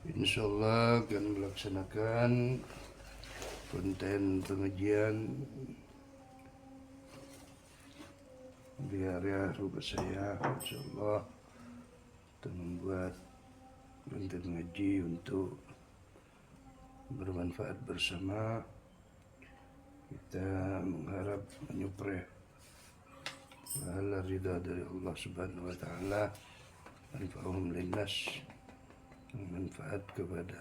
Insyaallah akan melaksanakan konten pengajian di area rumah saya. Insyaallah kita membuat konten ngaji untuk bermanfaat bersama. Kita mengharap menyupreh pahala ridha dari Allah Subhanahu wa taala, manfaahum linnas, manfaat kepada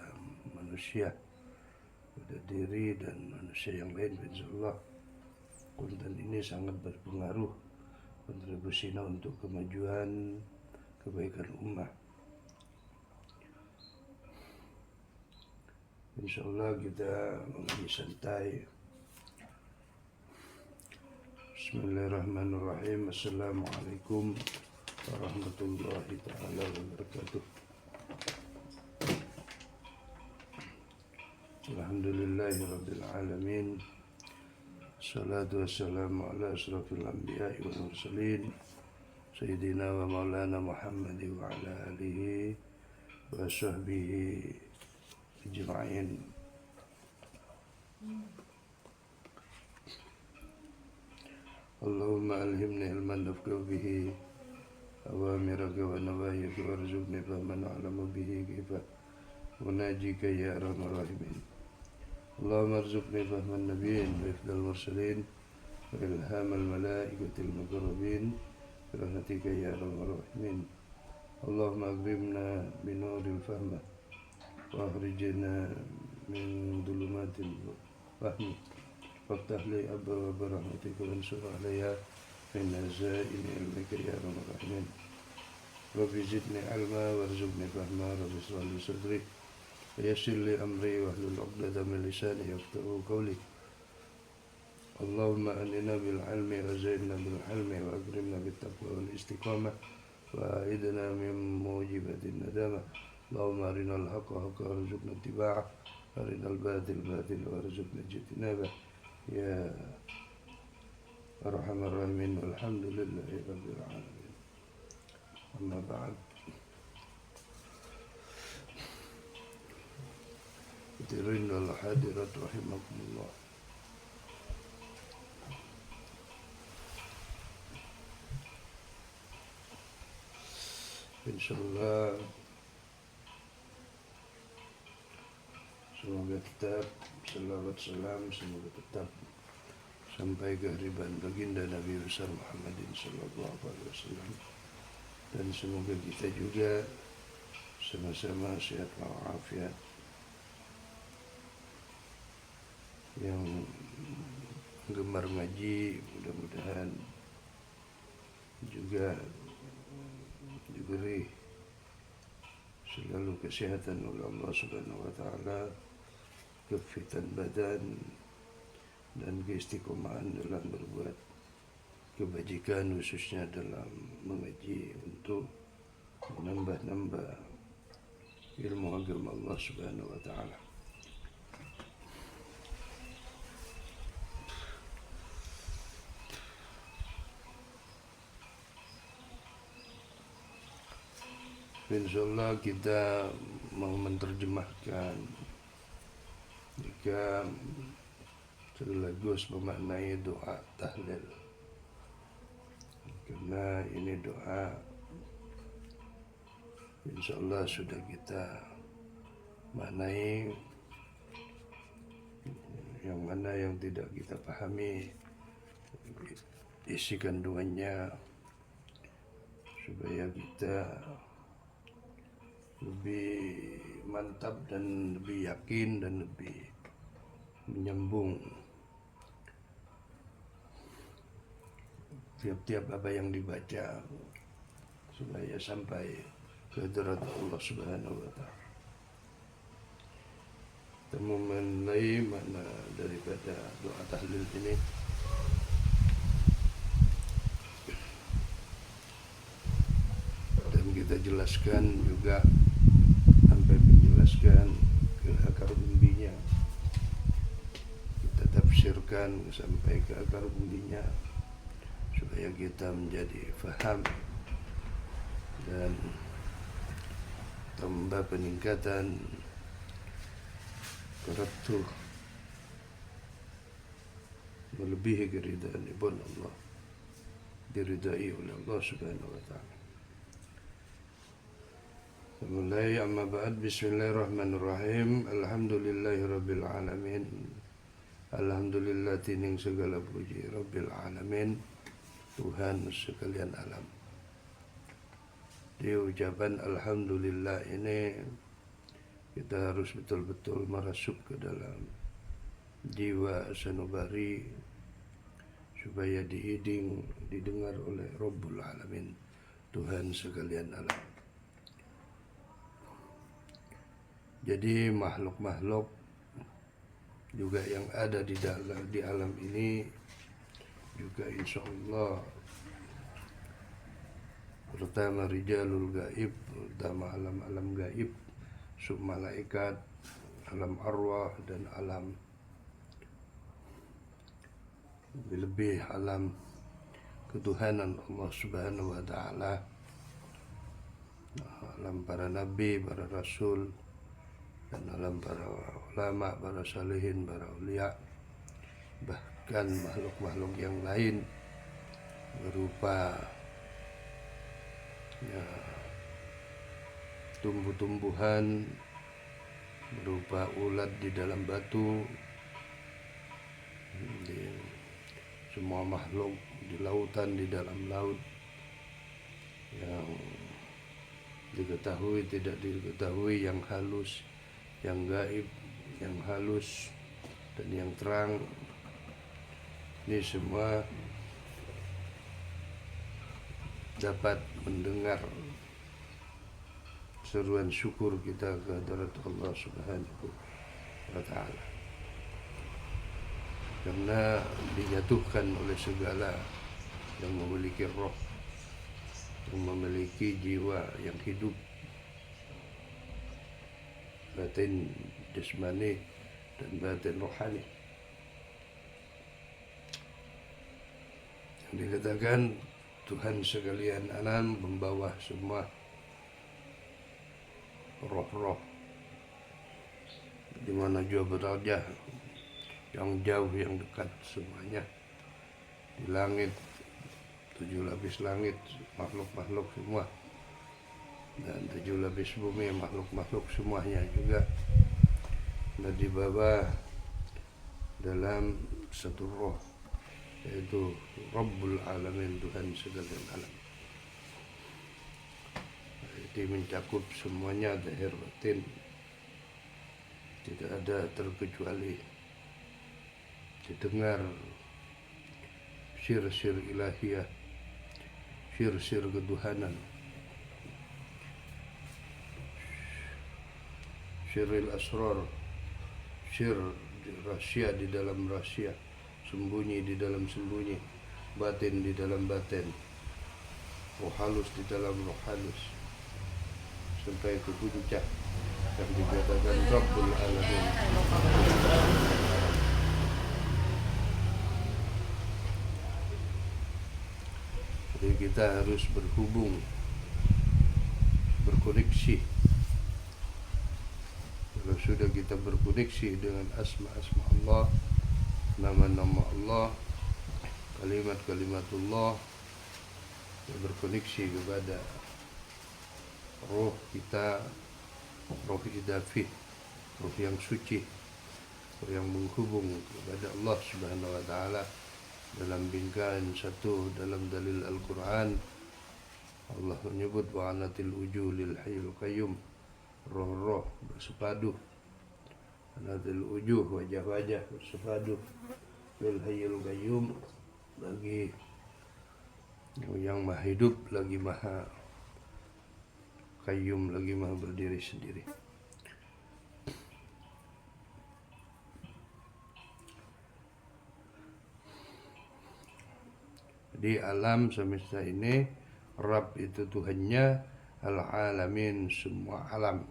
manusia, pada diri dan manusia yang lain. Insyaallah konten ini sangat berpengaruh, kontribusinya untuk kemajuan kebaikan ummah. Insyaallah kita mengaji santai. Bismillahirrahmanirrahim. Assalamualaikum warahmatullahi taala wabarakatuh. Alhamdulillahi rabbil alamin. Salatu wassalamu ala asrafil anbiya'i wal mursalin, Sayyidina wa maulana Muhammad wa ala alihi wa sahbihi ajma'in. Allahumma alhimni ilman nafqahu bihi awamiraka wa nawahika warzuqni fahman a'lamu bihi kaifa unajika ya arhamar rahimin. Allahumma arzuqni fahman nabiyyin wa ifdal mursalin wa ilhamal malaikatil muqarrabin bi rahmatika ya arhamar rahimin. Allahumma akrimna binuril fahma wa akhrijna min dhulumatil fahmi waftah li abwaab rahmatika wansur alayya min azaim ilmika ya arhamar rahimin. Rabbi zidni ilma warzuqni fahma, rabbi ishrah li sadri wa yassir li amri wahlul 'uqdatam min lisani yafqahu qawli. Allahumma anina bil ilmi wa zaidna bil hilmi wa akrimna bit taqwa wal istiqamah wa aidna min mujibatin nadamah. Allahumma arinal haqqa haqqan warzuqna ittiba'ah wa arinal batila batilan warzuqna ijtinabah ya arhamar rahimin. Walhamdulillahi rabbil alamin. Amma ba'd. Hadirin wal hadirat rahimakumullah. Insyaallah semoga tetap salawat salam semoga tetap sampai ke hariban baginda Nabi besar Muhammadin sallallahu alaihi wasallam, dan semoga kita juga sama-sama sehat walafiat. Yang gemar ngaji mudah-mudahan juga diberi selalu kesehatan oleh Allah Subhanahu wa taala, kefitan badan dan keistiqomahan dalam berbuat kebajikan, khususnya dalam mengaji untuk menambah ilmu agama Allah Subhanahu wa taala. Insyaallah kita mau menerjemahkan jika sekaligus memaknai doa tahlil, karena ini doa insyaallah sudah kita maknai, yang mana yang tidak kita pahami isi kandungannya, supaya kita lebih mantap dan lebih yakin dan lebih menyambung tiap-tiap apa yang dibaca, supaya sampai ke hadirat Allah Subhanahu wa taala. Kita mengenai makna daripada doa tahlil ini. Dan kita jelaskan juga sampai menjelaskan ke akar umbinya, kita tafsirkan sampai ke akar umbinya, supaya kita menjadi faham dan tambah peningkatan keratu melebihi keridaan ibn Allah, diridai oleh Allah Subhanahu wa taala. Mulai amma ba'd, bismillahirrahmanirrahim. Alhamdulillahi rabbil alamin. Alhamdulillah tining segala puji rabbil alamin, Tuhan sekalian alam. Di ucapan alhamdulillah ini kita harus betul-betul merasuk ke dalam jiwa sanubari supaya dihiding, didengar oleh Rabbul Alamin, Tuhan sekalian alam. Jadi makhluk-makhluk juga yang ada di alam ini juga insya Allah, pertama rijalul gaib, pertama alam-alam gaib, sub malaikat, alam arwah, dan alam lebih alam ketuhanan Allah Subhanahu wa taala, alam para nabi, para rasul, dan alam para ulama, para salihin, para ulia, bahkan makhluk-makhluk yang lain berupa tumbuh-tumbuhan, berupa ulat di dalam batu, di semua makhluk di lautan, di dalam laut, yang diketahui, tidak diketahui, yang halus, yang gaib, yang halus, dan yang terang. Ini semua dapat mendengar seruan syukur kita kehadirat Allah Subhanahu wa taala, karena dijatuhkan oleh segala yang memiliki roh, yang memiliki jiwa yang hidup, batin jasmani dan batin rohani. Yang dikatakan Tuhan sekalian alam membawa semua roh-roh di mana jua berada, yang jauh, yang dekat, semuanya di langit, 7 lapis langit, makhluk-makhluk semua, dan 7 lapis bumi, makhluk-makhluk semuanya juga, dan dibawa dalam satu roh, yaitu Rabbul Alamin, Tuhan sekalian alam. Jadi mencakup semuanya, zahir batin, tidak ada terkecuali. Didengar sir-sir ilahiyah, sir-sir ketuhanan, siril asrar, sir rahasia di dalam rahasia, sembunyi di dalam sembunyi, batin di dalam batin, roh halus di dalam roh halus, sampai ke puncak yang dikatakan Rabbul Alamin. Jadi kita harus berhubung, berkoneksi. Kalau sudah kita berkoneksi dengan asma-asma Allah, nama-nama Allah, kalimat-kalimatullah, berkoneksi kepada roh kita, roh idafih, roh yang suci, roh yang menghubung kepada Allah Subhanahu wa taala. Dalam bingkai satu dalam dalil Al-Quran, Allah menyebut wa'anatil wujuh lil hayyul qayyum, roh-roh bersepadu, anatil wujuh, wajah-wajah bersepadu, lil hayyul qayyum, bagi yang maha hidup, lagi maha qayyum, lagi maha berdiri sendiri. Di alam semesta ini, Rabb itu Tuhannya, Al-Alamin, semua alam.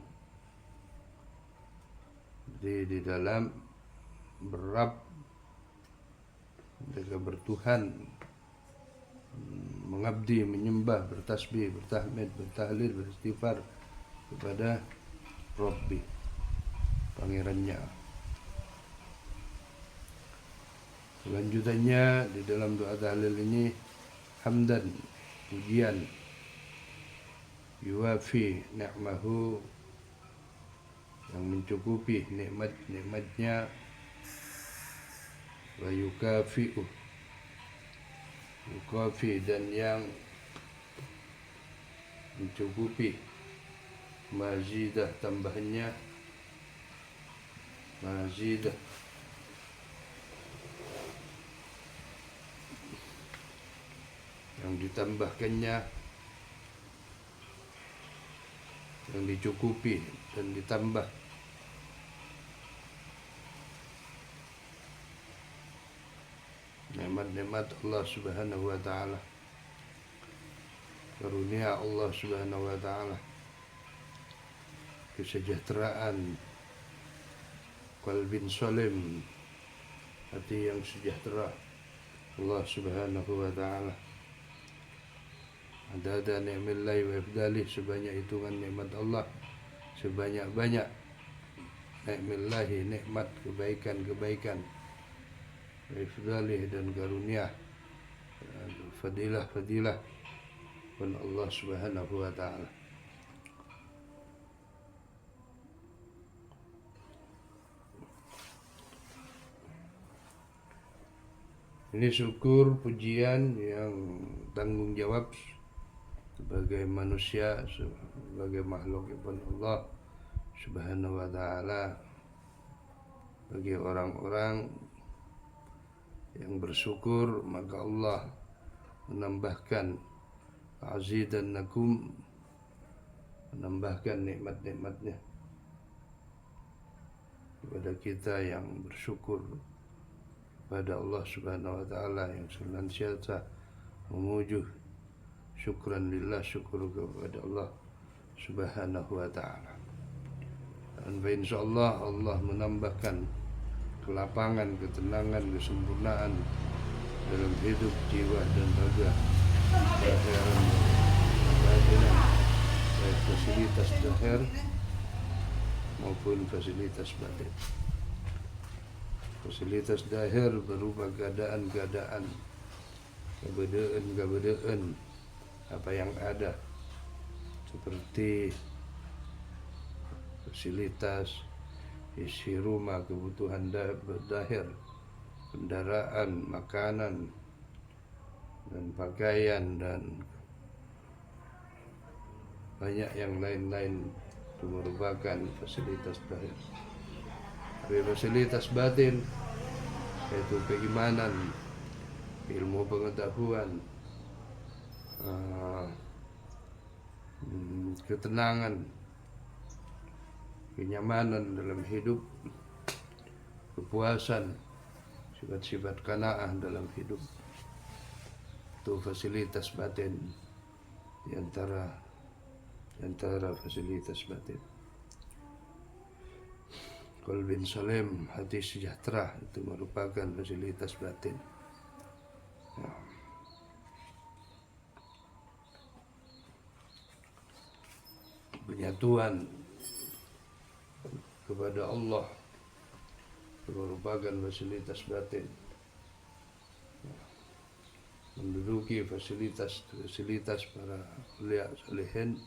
Jadi di dalam berab, mereka bertuhan, mengabdi, menyembah, bertasbih, bertahmid, bertahlil, beristighfar, kepada Rabbi, pangerannya. Selanjutnya di dalam doa tahlil ini, hamdan, pujian, yuwafi ni'mahu, yang mencukupi nikmat-nikmatnya, wa yukafi, dan yang mencukupi, mazidah, tambahannya, mazidah, yang ditambahkannya, yang dicukupi dan ditambah. Nikmat-nikmat Allah Subhanahu wa ta'ala, karunia Allah Subhanahu wa ta'ala, kesejahteraan, qalbin salim, hati yang sejahtera, Allah Subhanahu wa ta'ala. Ada ni'millahi wa ifdalih, sebanyak hitungan nikmat Allah, sebanyak-banyak ni'millahi, nikmat, kebaikan-kebaikan, wa ifdalih, dan karunia, fadilah-fadilah pun Allah Subhanahu wa ta'ala. Ini syukur, pujian yang tanggung jawab sebagai manusia, sebagai makhluk ibn Allah Subhanahu wa ta'ala, bagi orang-orang yang bersyukur, maka Allah menambahkan azidannakum, menambahkan nikmat-nikmatnya kepada kita yang bersyukur pada Allah Subhanahu wa ta'ala, yang senantiasa memuji, syukran lillah, syukur kepada Allah Subhanahu wa ta'ala. Dan insyaallah Allah menambahkan kelapangan, ketenangan, kesempurnaan dalam hidup jiwa dan raga, akhiran batinan, baik fasilitas zahir maupun fasilitas batin. Fasilitas zahir berupa keadaan-keadaan, keberadaan apa yang ada, seperti fasilitas isi rumah, kebutuhan zahir, kendaraan, makanan, dan pakaian, dan banyak yang lain-lain, itu merupakan fasilitas zahir. Tapi fasilitas batin, yaitu keimanan, ilmu pengetahuan, ketenangan, kenyamanan dalam hidup, kepuasan, sifat-sifat qanaah dalam hidup, itu fasilitas batin, di antara fasilitas batin. Qalbin salim, hati sejahtera, itu merupakan fasilitas batin. Penyatuan kepada Allah itu merupakan fasilitas batin. Menduduki fasilitas para ulia salihin,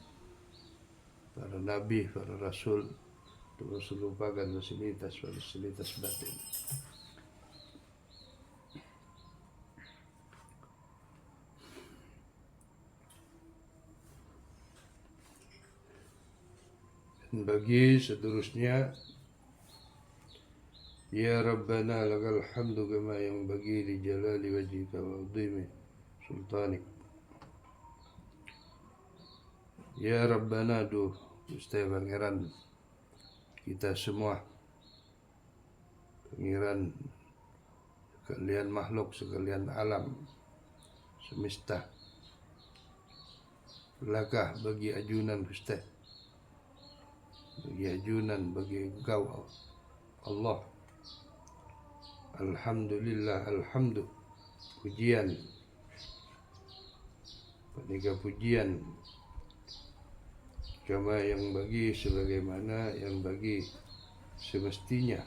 para nabi, para rasul, itu merupakan fasilitas batin. Dan bagi seterusnya, ya Rabbana lakal hamdu kama yang bagi li jalali wajhika wa udhimi sultanik. Ya Rabbana, duh Gusti Pangeran kita semua, Pangeran sekalian makhluk, sekalian alam semesta, lakah bagi ajunan Gusti, bagi ajunan bagi Engkau Allah. Alhamdulillah, alhamdu, pujian, penega pujian, kama yang bagi sebagaimana yang bagi semestinya,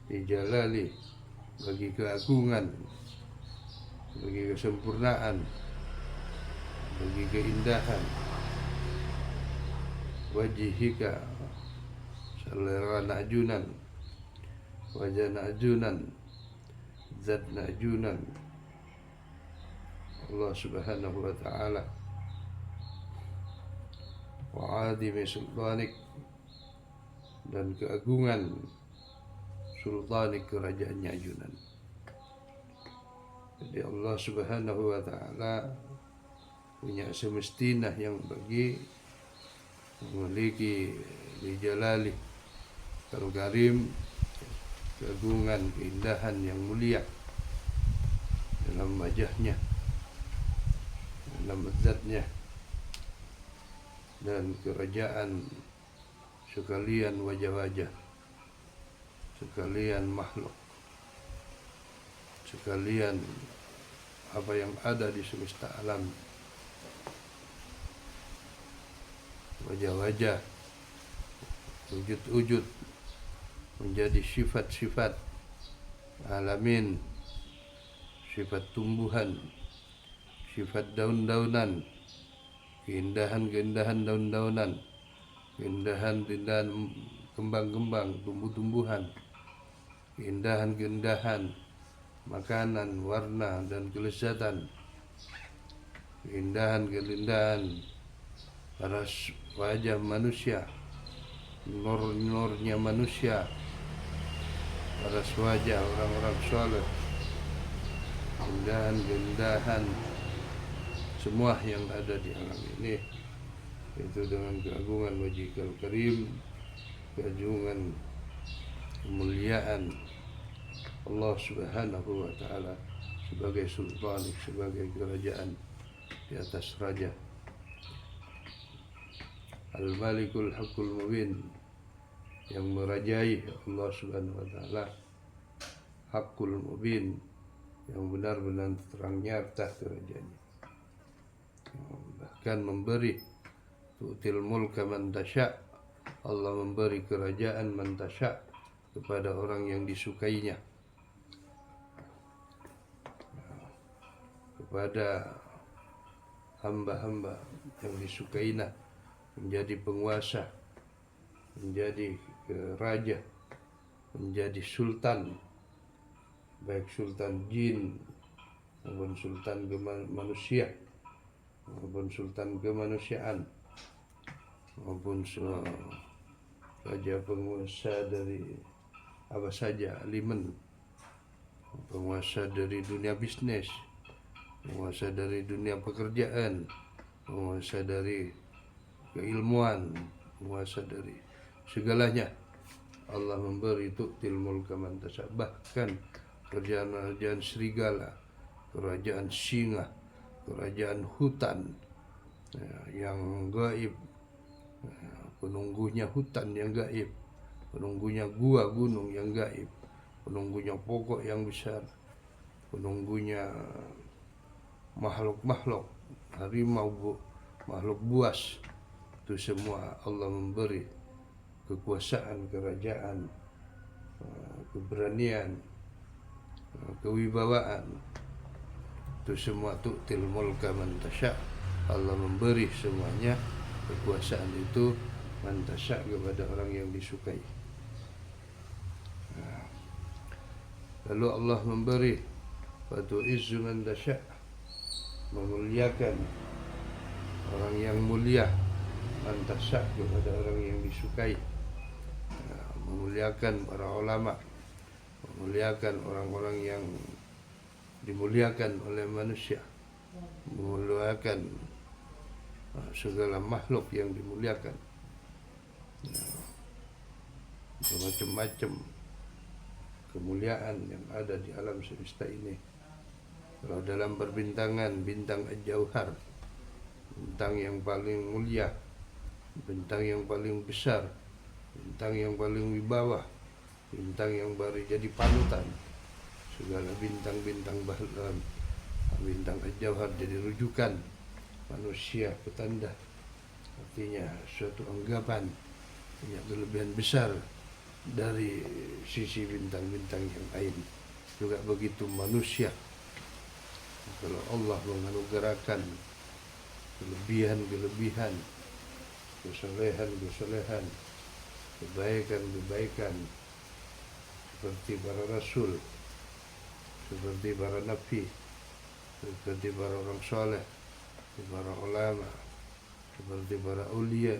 dijalali bagi keagungan, bagi kesempurnaan, bagi keindahan, wajhika selera najunan, wajah najunan, zat najunan Allah subhanahu wa ta'ala, wa adimi sultanik, dan keagungan sultanik kerajaannya ajunan. Jadi Allah subhanahu wa ta'ala punya semestinya yang bagi memiliki dijalali al-karim, keagungan, keindahan yang mulia dalam wajahnya, dalam zatnya, dan kerajaan sekalian wajah-wajah, sekalian makhluk, sekalian apa yang ada di semesta alam. Wajah-wajah, wujud-wujud menjadi sifat-sifat alamin, sifat tumbuhan, sifat daun-daunan, keindahan-keindahan daun-daunan, keindahan-keindahan kembang-kembang, tumbuh-tumbuhan, keindahan-keindahan makanan, warna dan kelezatan, keindahan-keindahan paras wajah manusia, nur-nurnya manusia, paras wajah orang-orang soleh, keindahan-keindahan semua yang ada di alam ini, itu dengan keagungan wajhikal karim, keagungan kemuliaan Allah subhanahu wa ta'ala sebagai sultan, sebagai kerajaan di atas raja. Al-Malikul Haqqul Mubin, yang merajai Allah subhanahu wa ta'ala, Haqqul Mubin, yang benar-benar terang nyata kerajaannya. Bahkan memberi tu'til mulka man tasya', Allah memberi kerajaan man tasya' kepada orang yang disukainya, kepada hamba-hamba yang disukainya, menjadi penguasa, menjadi raja, menjadi sultan, baik sultan jin maupun sultan manusia, maupun sultan kemanusiaan, maupun raja penguasa dari apa saja, alimen, penguasa dari dunia bisnis, penguasa dari dunia pekerjaan, penguasa dari keilmuan, penguasa dari segalanya. Allah memberi tu'til mulka man tasya', bahkan kerajaan-kerajaan serigala, kerajaan singa, kerajaan hutan yang gaib, penunggunya hutan yang gaib, penunggunya gua gunung yang gaib, penunggunya pokok yang besar, penunggunya makhluk-makhluk harimau, makhluk buas, itu semua Allah memberi kekuasaan, kerajaan, keberanian, kewibawaan. Itu semua tu'til mulka man tasya', Allah memberi semuanya kekuasaan itu man tasya' kepada orang yang disukai. Lalu Allah memberi wa tu'izzu man tasya', memuliakan orang yang mulia, man tasya' kepada orang yang disukai, memuliakan para ulama, memuliakan orang-orang yang dimuliakan oleh manusia, memuliakan segala makhluk yang dimuliakan, macam-macam kemuliaan yang ada di alam semesta ini. Kalau dalam perbintangan, bintang Al-Jauhar, bintang yang paling mulia, bintang yang paling besar, bintang yang paling wibawa, bintang yang baru jadi panutan segala bintang-bintang bahkan bintang Al-Jauhar jadi rujukan manusia petanda, artinya suatu anggapan punya kelebihan besar dari sisi bintang-bintang yang lain. Juga begitu manusia, kalau Allah menganugerahkan kelebihan-kelebihan, kesolehan-kesolehan, kebaikan-kebaikan, seperti para rasul, seperti para nabi, seperti para orang soleh, seperti para ulama, seperti para ulia,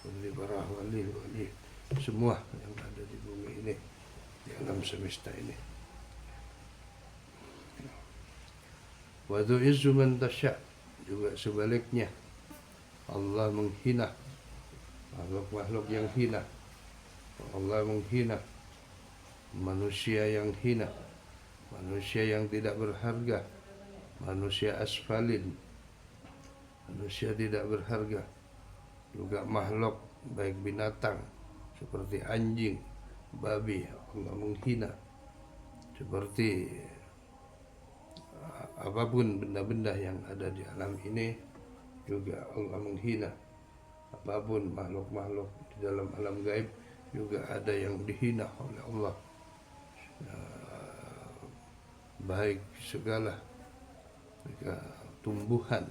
seperti para wali-wali, semua yang ada di bumi ini, di alam semesta ini. Wa tu'izzu man tasya', juga sebaliknya Allah menghina makhluk-makhluk yang hina. Allah menghina manusia yang hina, manusia yang tidak berharga, manusia asfalin, manusia tidak berharga. Juga makhluk baik binatang seperti anjing, babi, Allah menghina. Seperti apapun benda-benda yang ada di alam ini juga Allah menghina. Apapun makhluk-makhluk di dalam alam gaib juga ada yang dihina oleh Allah. Baik segala tumbuhan,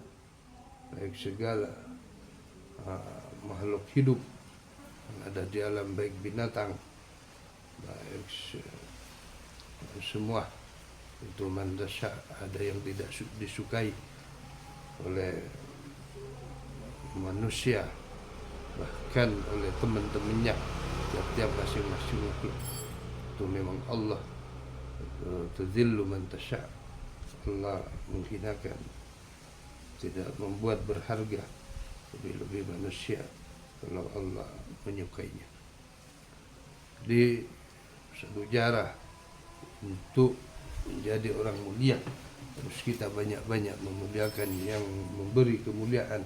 baik segala makhluk hidup yang ada di alam, baik binatang, baik semua itu mandasya, ada yang tidak disukai oleh manusia, bahkan oleh teman-temannya, tiap-tiap masing-masing makhluk. Itu memang Allah tuzillu man tasya', Allah menghinakan, tidak membuat berharga lebih-lebih manusia kalau Allah menyukainya. Di satu cara untuk menjadi orang mulia, harus kita banyak-banyak memuliakan yang memberi kemuliaan,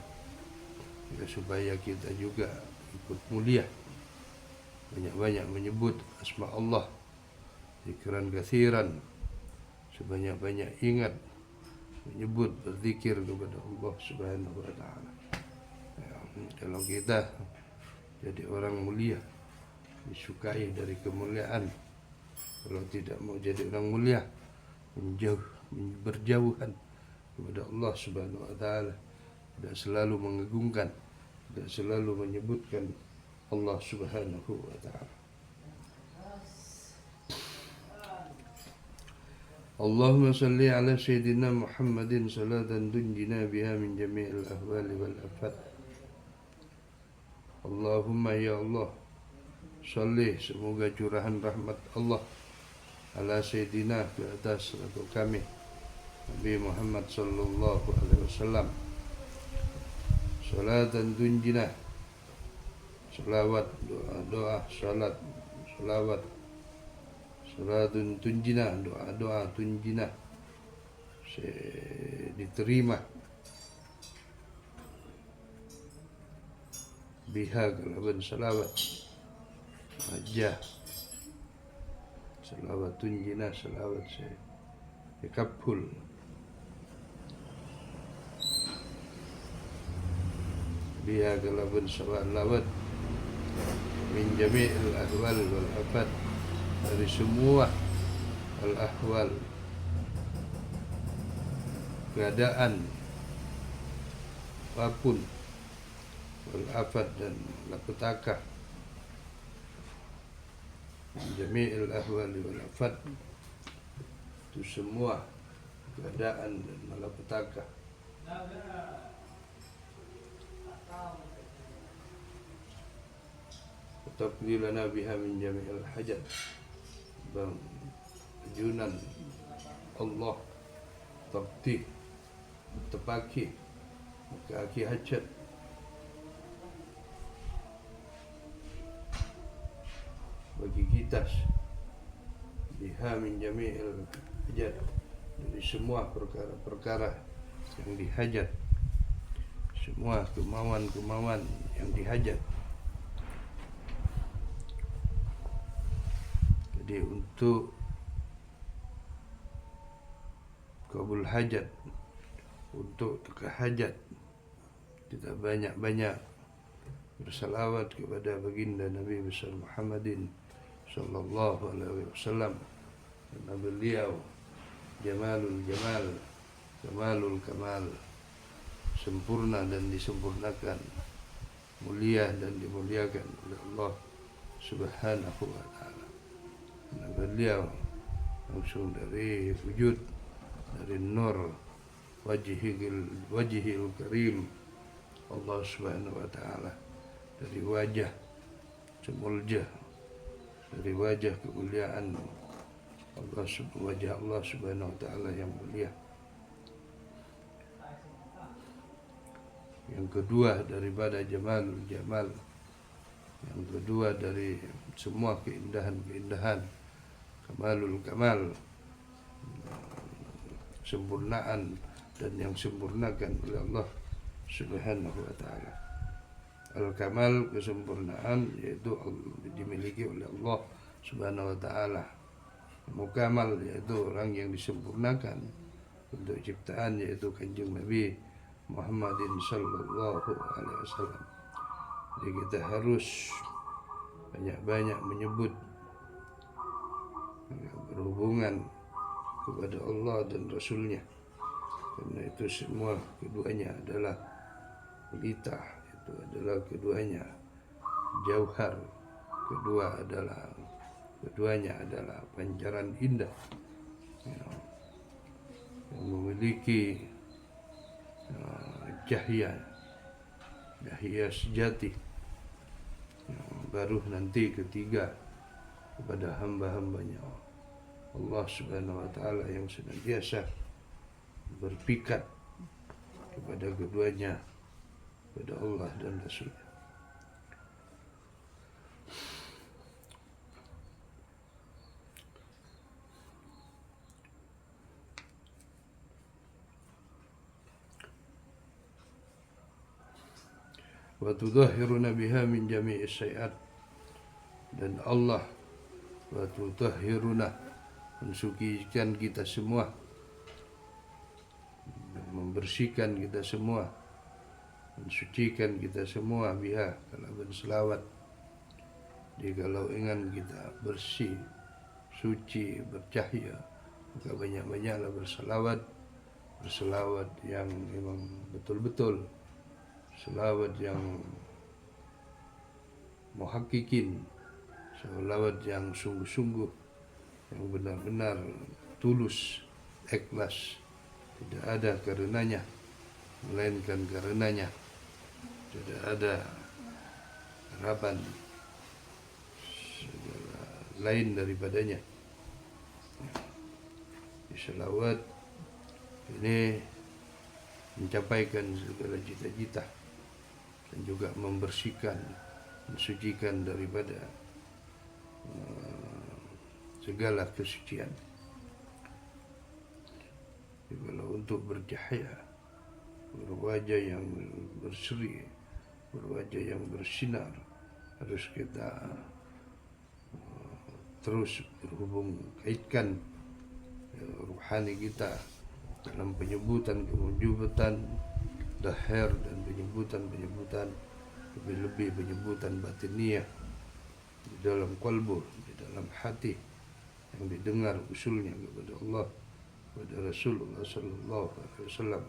ya, supaya kita juga ikut mulia. Banyak-banyak menyebut asma Allah, zikran katsiran, sebanyak-banyak ingat, menyebut, berzikir kepada Allah Subhanahu wa ta'ala. Ya, kalau kita jadi orang mulia, disukai dari kemuliaan. Kalau tidak mau jadi orang mulia, berjauhan kepada Allah Subhanahu wa ta'ala, tidak selalu mengagungkan, tidak selalu menyebutkan Allah Subhanahu wa ta'ala. Allahumma salli ala Sayyidina Muhammadin salatan tunjina biha min jami'il ahwali wal afat. Allahumma ya Allah, salli, semoga curahan rahmat Allah ala Sayyidina, ke atas Rasul kami Nabi Muhammad sallallahu alaihi wasallam, salatan tunjina, salawat, doa, salat, salawat, salatun tunjina, doa tunjina, diterima biha kalaban salawat aja, salawat tunjina, salawat dikabul biha kalaban salawat min jami'il ahwal wal afat, dari semua al-ahwal, keadaan apapun, wal-afat, dan malapetaka. Jami'il ahwal wal-afat, itu semua keadaan dan malapetaka. Taqdi lana biha min jami'il hajat, dan kejunan Allah taqdi, tepaki kaki hajat, bagi kita biha min jami'il hajat, dari semua perkara-perkara yang dihajat, semua kemauan-kemauan yang dihajat. Jadi untuk kabul hajat, untuk hajat, kita banyak-banyak bersalawat kepada baginda Nabi besar Muhammadin sallallahu alaihi wasallam, karena beliau jamalul jamal, kamalul kamal, sempurna dan disempurnakan, mulia dan dimuliakan oleh Allah Subhanahu wa taala. Karena beliau langsung dari wujud, dari nur wajhil karim Allah Subhanahu wa taala, dari wajah semuljah, dari wajah kemuliaan wajah Allah Subhanahu wa taala yang mulia. Yang kedua daripada jamalul jamal, yang kedua dari semua keindahan-keindahan, kamalul kamal, sempurnaan dan yang sempurnakan oleh Allah Subhanahu wa taala. Al-kamal, kesempurnaan, yaitu dimiliki oleh Allah Subhanahu wa taala. Mukamal, yaitu orang yang disempurnakan untuk ciptaan, yaitu Kanjeng Nabi Muhammadin sallallahu alaihi wasallam. Jadi kita harus banyak-banyak menyebut berhubungan kepada Allah dan Rasulnya, karena itu semua keduanya adalah pelita, itu adalah keduanya jauhar, keduanya adalah pancaran indah yang memiliki cahaya sejati, baru nanti ketiga kepada hamba-hambanya Allah Subhanahu wa taala yang senantiasa berpikat kepada keduanya, kepada Allah dan Rasulnya. Wa tudahhiruna biha min jami'is sayiat, dan Allah wa tudahhiruna, mensucikan kita semua, membersihkan kita semua, mensucikan kita semua biha, kalau berselawat. Jadi kalau ingin kita bersih, suci, bercahaya, maka banyak-banyaklah berselawat yang memang betul-betul, selawat yang muhakkikin, selawat yang sungguh-sungguh, yang benar-benar tulus, ikhlas, tidak ada karenanya melainkan karenanya, tidak ada harapan lain daripadanya. Selawat ini mencapaikan segala cita-cita dan juga membersihkan, mensucikan daripada segala kesucian. Kalau untuk bercahaya, berwajah yang berseri, berwajah yang bersinar, harus kita terus berhubung, kaitkan ruhani kita dalam penyebutan dahir dan penyebutan lebih-lebih penyebutan batiniah di dalam qalbu, di dalam hati, yang didengar usulnya kepada Allah, kepada Rasulullah sallallahu alaihi wasallam.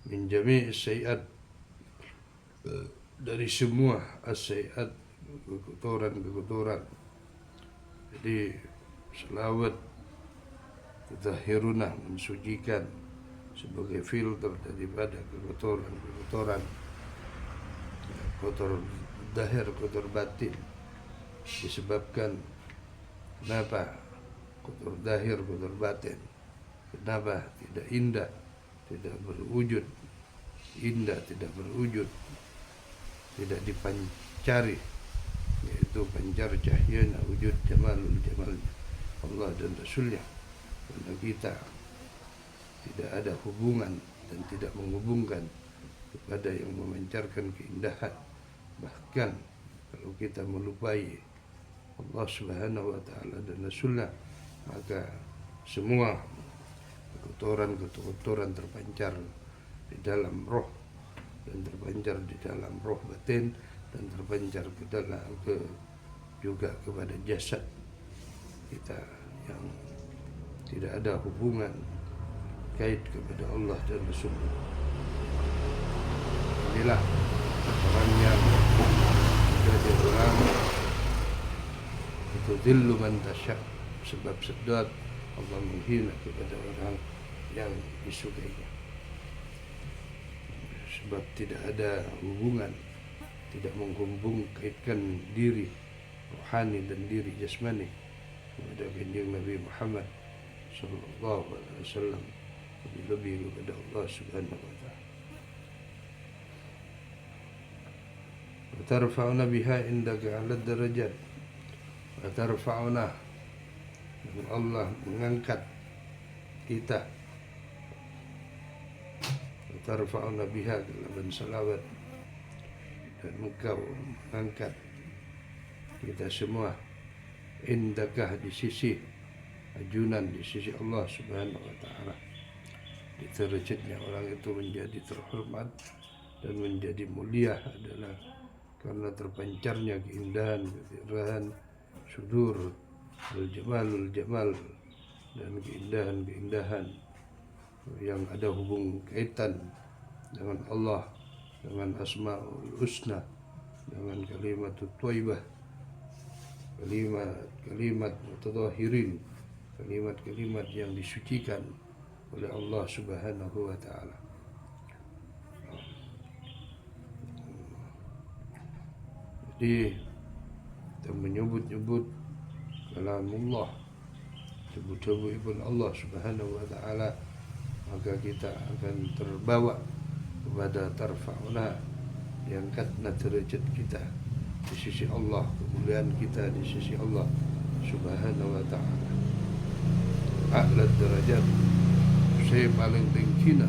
Min jami'is sayiat, dari semua as-sayiat, kekotoran. Jadi selawat tudahhiruna, mensucikan, sebagai filter daripada kekotoran, kotor zahir, kotor batin. Disebabkan kenapa kotor zahir, kotor batin? Kenapa tidak indah, tidak berwujud indah, tidak berwujud, tidak dipancari, yaitu pancar cahaya wujud jamalnya Allah dan Rasulnya. Karena kita tidak ada hubungan dan tidak menghubungkan kepada yang memancarkan keindahan. Bahkan kalau kita melupai Allah Subhanahu wa taala dan Rasulnya, maka semua kotoran terpancar di dalam roh, dan terpancar di dalam roh batin, dan terpancar juga kepada jasad kita yang tidak ada hubungan kait kepada Allah dan Rasul. Inilah orang yang menjadi orang itu dhillu man tasya, sebab sedot Allah menghina kepada orang yang disukainya. Sebab tidak ada hubungan, tidak menghubung kaitkan diri rohani dan diri jasmani kepada kanjeng Nabi Muhammad sallallahu alaihi wasallam, lebih kepada Allah Subhanahu wa taala. Wa tarfa'una biha indaka 'ala darajat. Wa tarfa'una, dan Allah mengangkat kita. Wa tarfa'una biha, dengan salawat, dan engkau mengangkat kita semua indakah, di sisi ajunan, di sisi Allah Subhanahu wa taala. Di derajatnya orang itu menjadi terhormat dan menjadi mulia adalah karena terpancarnya keindahan, keindahan sudur, al-jamalul jamal, dan keindahan yang ada hubung kaitan dengan Allah, dengan asmaul husna, dengan kalimatut thayyibah, kalimat mutadhahirin, kalimat-kalimat yang disucikan oleh Allah Subhanahu wa taala. Jadi kita menyebut-nyebut kalamullah, sebut-sebut pun Allah Subhanahu wa taala, maka kita akan terbawa kepada tarfa'una, diangkatnya derajat kita di sisi Allah, kemuliaan kita di sisi Allah Subhanahu wa taala. A'la derajat, saya paling tingginya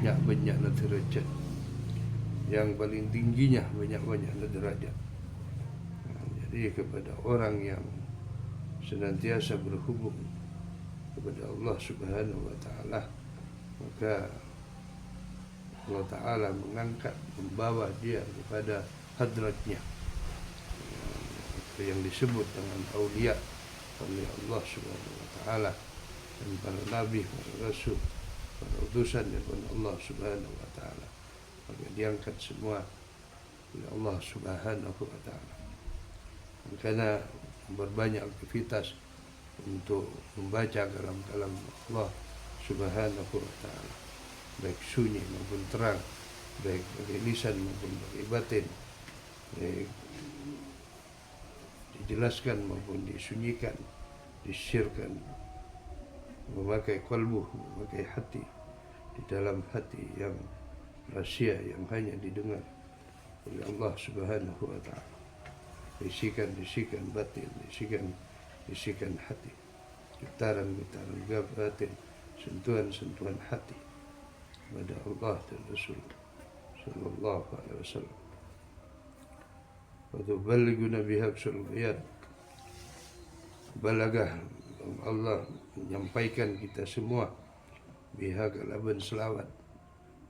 banyak derajat, yang paling tingginya banyak derajat. Jadi kepada orang yang senantiasa berhubung kepada Allah Subhanahu wa taala, maka Allah taala mengangkat, membawa dia kepada hadratnya, yang disebut dengan aulia oleh Allah Subhanahu wa taala, dan para nabi, para rasul, para utusan daripada Allah Subhanahu wa taala, maka diangkat semua oleh Allah Subhanahu wa taala. Makanya berbanyak aktivitas untuk membaca kalam-kalam Allah Subhanahu wa taala, baik sunyi maupun terang, baik bagi lisan maupun bagi batin, baik dijelaskan maupun disunyikan, disirkan, memakai kalbu, memakai hati, di dalam hati yang rahasia yang hanya didengar oleh Allah Subhanahu wa taala. Bisikan-bisikan batin, bisikan hati, getaran-getaran batin, sentuhan-sentuhan hati kepada Allah dan Rasul sallallahu alaihi wasallam. Wa tuballighuna biha sul bayat. Balagah, Allah menyampaikan kita semua biha kalaban selawat.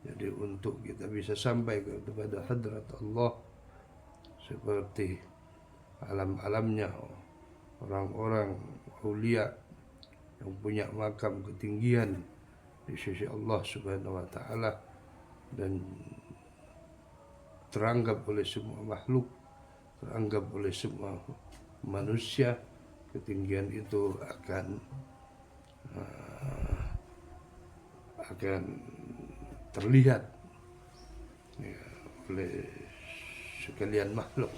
Jadi untuk kita bisa sampai kepada hadrat Allah seperti alam-alamnya orang-orang aulia yang punya makam ketinggian di sisi Allah Subhanahu wa taala, dan teranggap oleh semua makhluk, teranggap oleh semua manusia. Ketinggian itu akan terlihat oleh sekalian makhluk,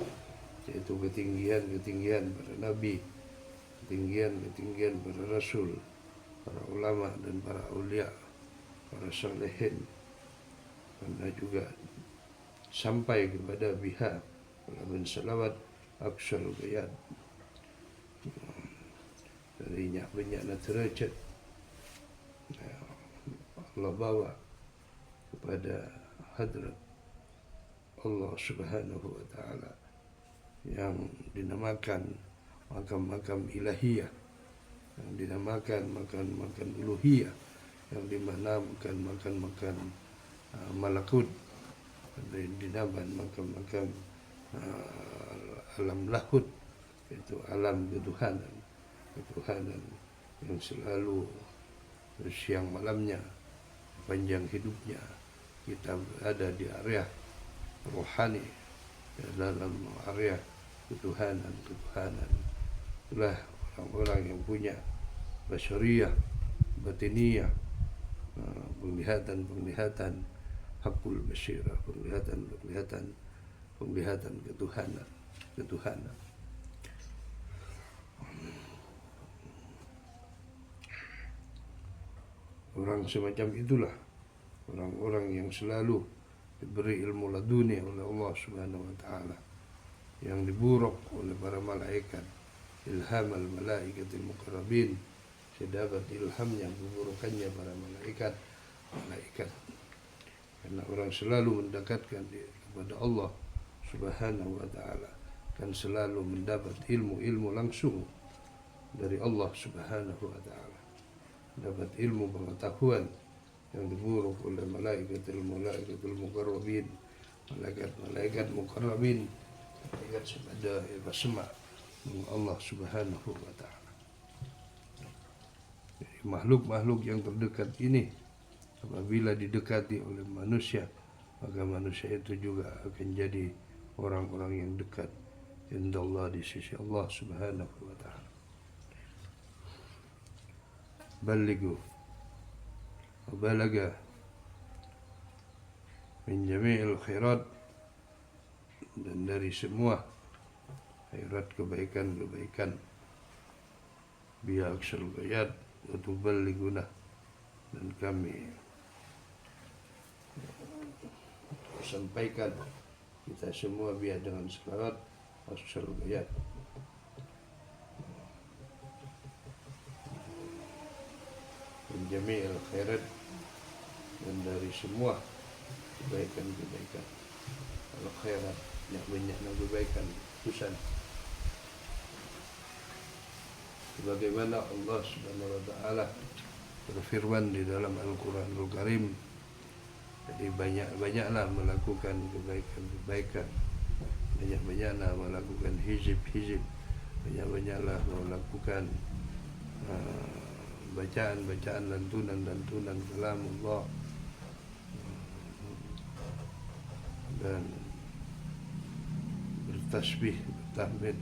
yaitu ketinggian para nabi, ketinggian para rasul, para ulama dan para aulia, para salihin, karena juga sampai kepada biha walaupun salawat aksal bayat, dari banyak derajat Allah bawa kepada hadrat Allah Subhanahu wa taala yang dinamakan makam-makam ilahiyah, yang dinamakan makam-makam uluhiyah, yang dimana makan malakut, dinamakan makan alam lahut, itu alam ketuhanan yang selalu siang malamnya, panjang hidupnya kita berada di area rohani, dalam area ketuhanan. Itulah orang-orang yang punya basyariyah, batiniyah, penglihatan hakul basyirah, penglihatan ketuhanan. Orang semacam itulah orang-orang yang selalu diberi ilmu laduni oleh Allah Subhanahu wa taala, yang diburuk oleh para malaikat, ilham al-malaikatil muqarrabin, sedapat ilhamnya, buburukannya para malaikat. Karena orang selalu mendekatkan diri kepada Allah Subhanahu wa taala dan selalu mendapat ilmu langsung dari Allah Subhanahu wa taala. Dapat ilmu pengetahuan yang diburuk oleh malaikatul muqarrabin, malaikat muqarrabin, malaikat sepada bersama Allah Subhanahu wa taala. Jadi makhluk-makhluk yang terdekat ini apabila didekati oleh manusia, maka manusia itu juga akan jadi orang-orang yang dekat indallah, di sisi Allah Subhanahu wa taala. Balighu wa balaga min jami'il khairat, dan dari semua khairat, kebaikan biya aksal gayat wa tuballighuna, dan kami sampaikan kita semua biar dengan selamat aksal gayat, jami'il khairat, dan dari semua kebaikan al khairat, banyak kebaikan utusan, sebagaimana Allah Subhanahu wa taala berfirman di dalam Al-Qur'anul Karim. Jadi banyak-banyaklah melakukan kebaikan, banyak-banyaklah melakukan hizib, banyak-banyaklah melakukan bacaan lantunan kalam Allah, dan bertasbih, bertahmid,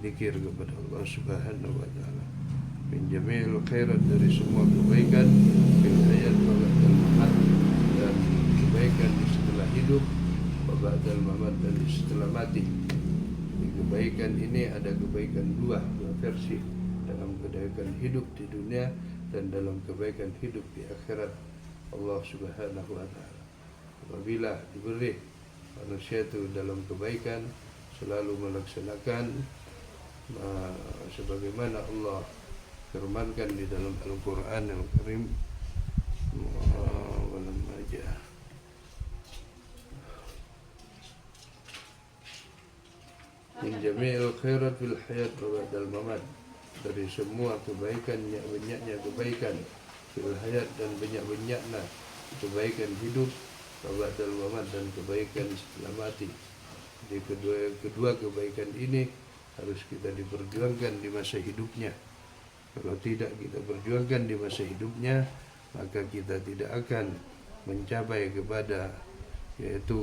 zikir kepada Allah Subhanahu wa taala. Min jami'il khairat, dari semua kebaikan, fil hayat wa ba'dal mamat, dan kebaikan di setelah hidup, wa ba'dal mamat, dan di setelah mati. Di kebaikan ini ada kebaikan dua versi, dalam kebaikan hidup di dunia dan dalam kebaikan hidup di akhirat Allah Subhanahu wa taala. Apabila diberi manusia itu dalam kebaikan, selalu melaksanakan sebagaimana Allah firmankan di dalam Al-Qur'an Al-Karim, min jami'il khairat fil hayat wa ba'dal mamat, dari semua kebaikan, banyaknya kebaikan fil hayat, dan banyak-banyaknya kebaikan hidup, wa ba'dal mamat, dan kebaikan setelah mati. Jadi kedua kebaikan ini harus kita diperjuangkan di masa hidupnya. Kalau tidak kita perjuangkan di masa hidupnya, maka kita tidak akan mencapai kepada yaitu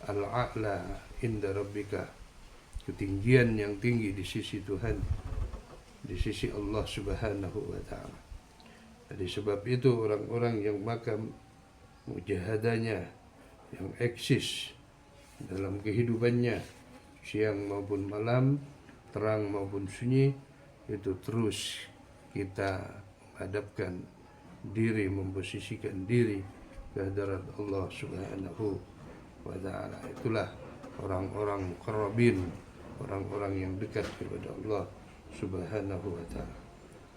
al-a'la inda rabbika, ketinggian yang tinggi di sisi Tuhan, di sisi Allah Subhanahu wa taala. Jadi sebab itu orang-orang yang makam mujahadanya, yang eksis dalam kehidupannya, siang maupun malam, terang maupun sunyi, itu terus kita menghadapkan diri, memposisikan diri ke hadarat Allah Subhanahu wa taala. Itulah orang-orang muqarrabin, orang-orang yang dekat kepada Allah Subhanahu wa taala.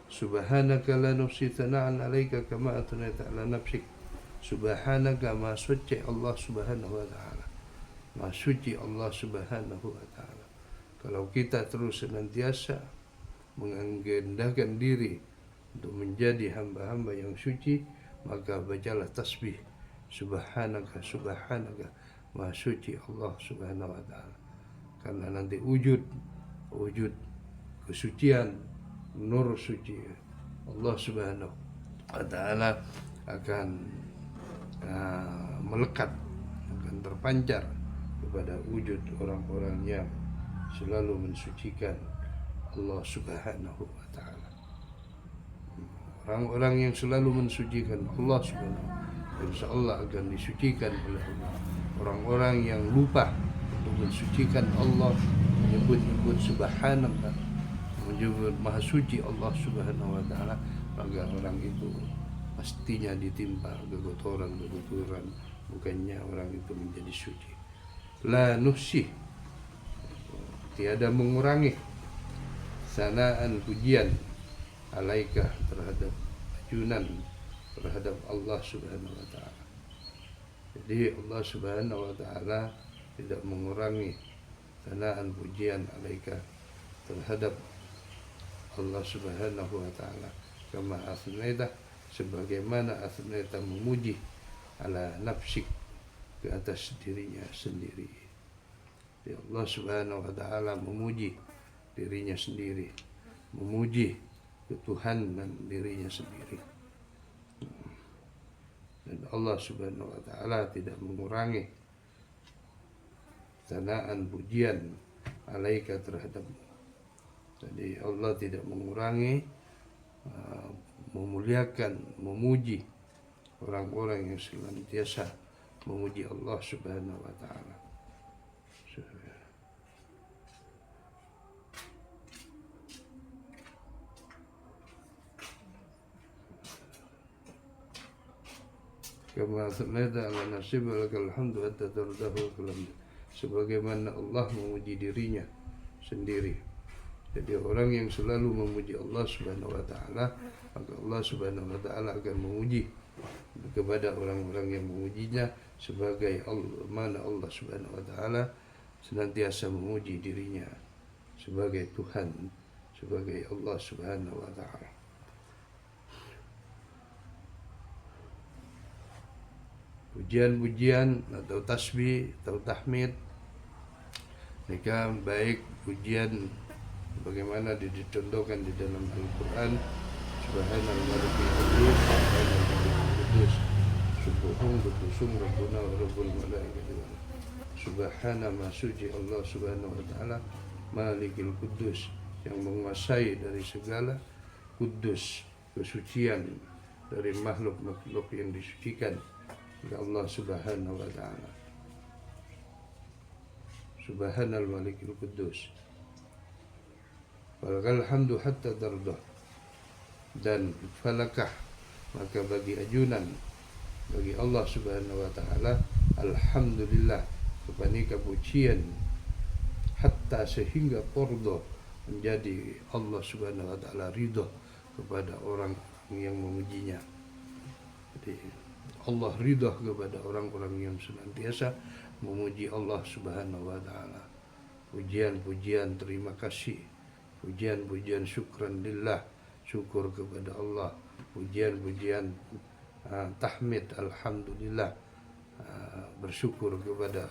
Subhanaka la nuhsi thana'an 'alaika kama athnayta 'ala nafsik. Subhanaka, ma suci Allah Subhanahu wa taala. Ma suci Allah Subhanahu wa taala. Kalau kita terus senantiasa mengendahkan diri untuk menjadi hamba-hamba yang suci, maka bacalah tasbih subhanaka subhanaka, maha suci Allah subhanahu wa ta'ala. Karena nanti wujud kesucian, nur suci Allah subhanahu wa ta'ala akan melekat, akan terpancar kepada wujud orang-orang yang selalu mensucikan Allah subhanahu wa ta'ala. Orang-orang yang selalu mensucikan Allah subhanahu wa ta'ala, insya Allah akan disucikan oleh Allah. Orang-orang yang lupa untuk mensucikan Allah, menyebut-nyebut subhanallah, menyebut maha suci Allah subhanahu wa ta'ala, maka orang itu pastinya ditimpa kekotoran, bukannya orang itu menjadi suci. La nuhsi, tiada mengurangi, sanaan pujian, alaika terhadap ajunan terhadap Allah subhanahu wa ta'ala. Jadi Allah subhanahu wa ta'ala tidak mengurangi sanaan pujian alaika terhadap Allah subhanahu wa ta'ala, kama asnaita, sebagaimana asnaita memuji ala nafsik, ke atas dirinya sendiri. Jadi Allah subhanahu wa ta'ala memuji dirinya sendiri, memuji ketuhanan dirinya sendiri. Dan Allah subhanahu wa ta'ala tidak mengurangi sanaan pujian alaika terhadapmu. Jadi Allah tidak mengurangi memuliakan, memuji orang-orang yang senantiasa memuji Allah subhanahu wa ta'ala. Kama asnaita ala nasib lakal hamdu hatta tardahu kalam, sebagaimana Allah memuji dirinya sendiri. Jadi orang yang selalu memuji Allah subhanahu wa ta'ala, maka Allah subhanahu wa ta'ala akan memuji kepada orang-orang yang memujinya, sebagai Allah, mana Allah subhanahu wa ta'ala senantiasa memuji dirinya sebagai Tuhan, sebagai Allah subhanahu wa ta'ala. Pujian-pujian atau tasbih atau tahmid, mereka baik pujian bagaimana dicontohkan di dalam Al-Quran, Subhanal Malikil Qudus, Subhanal Malikil Qudus, Subuhun Qudusum Rabbuna wa Rabbul Malaikati, Subhana ma suci Allah subhanahu wa ta'ala Malikil Qudus, yang menguasai dari segala, Kudus, kesucian dari makhluk-makhluk yang disucikan oleh Allah subhanahu wa ta'ala. Subhanal Malikil Qudus, walakal hamdu hatta dardah, dan falakah, maka bagi ajunan bagi Allah subhanahu wa ta'ala, alhamdulillah, kepada pujian, hatta sehingga tordo, menjadi Allah subhanahu wa ta'ala ridho kepada orang yang memujinya. Jadi Allah ridho kepada orang-orang yang senantiasa memuji Allah subhanahu wa ta'ala. Pujian-pujian terima kasih, pujian-pujian syukran lillah, syukur kepada Allah, pujian-pujian tahmid alhamdulillah, bersyukur kepada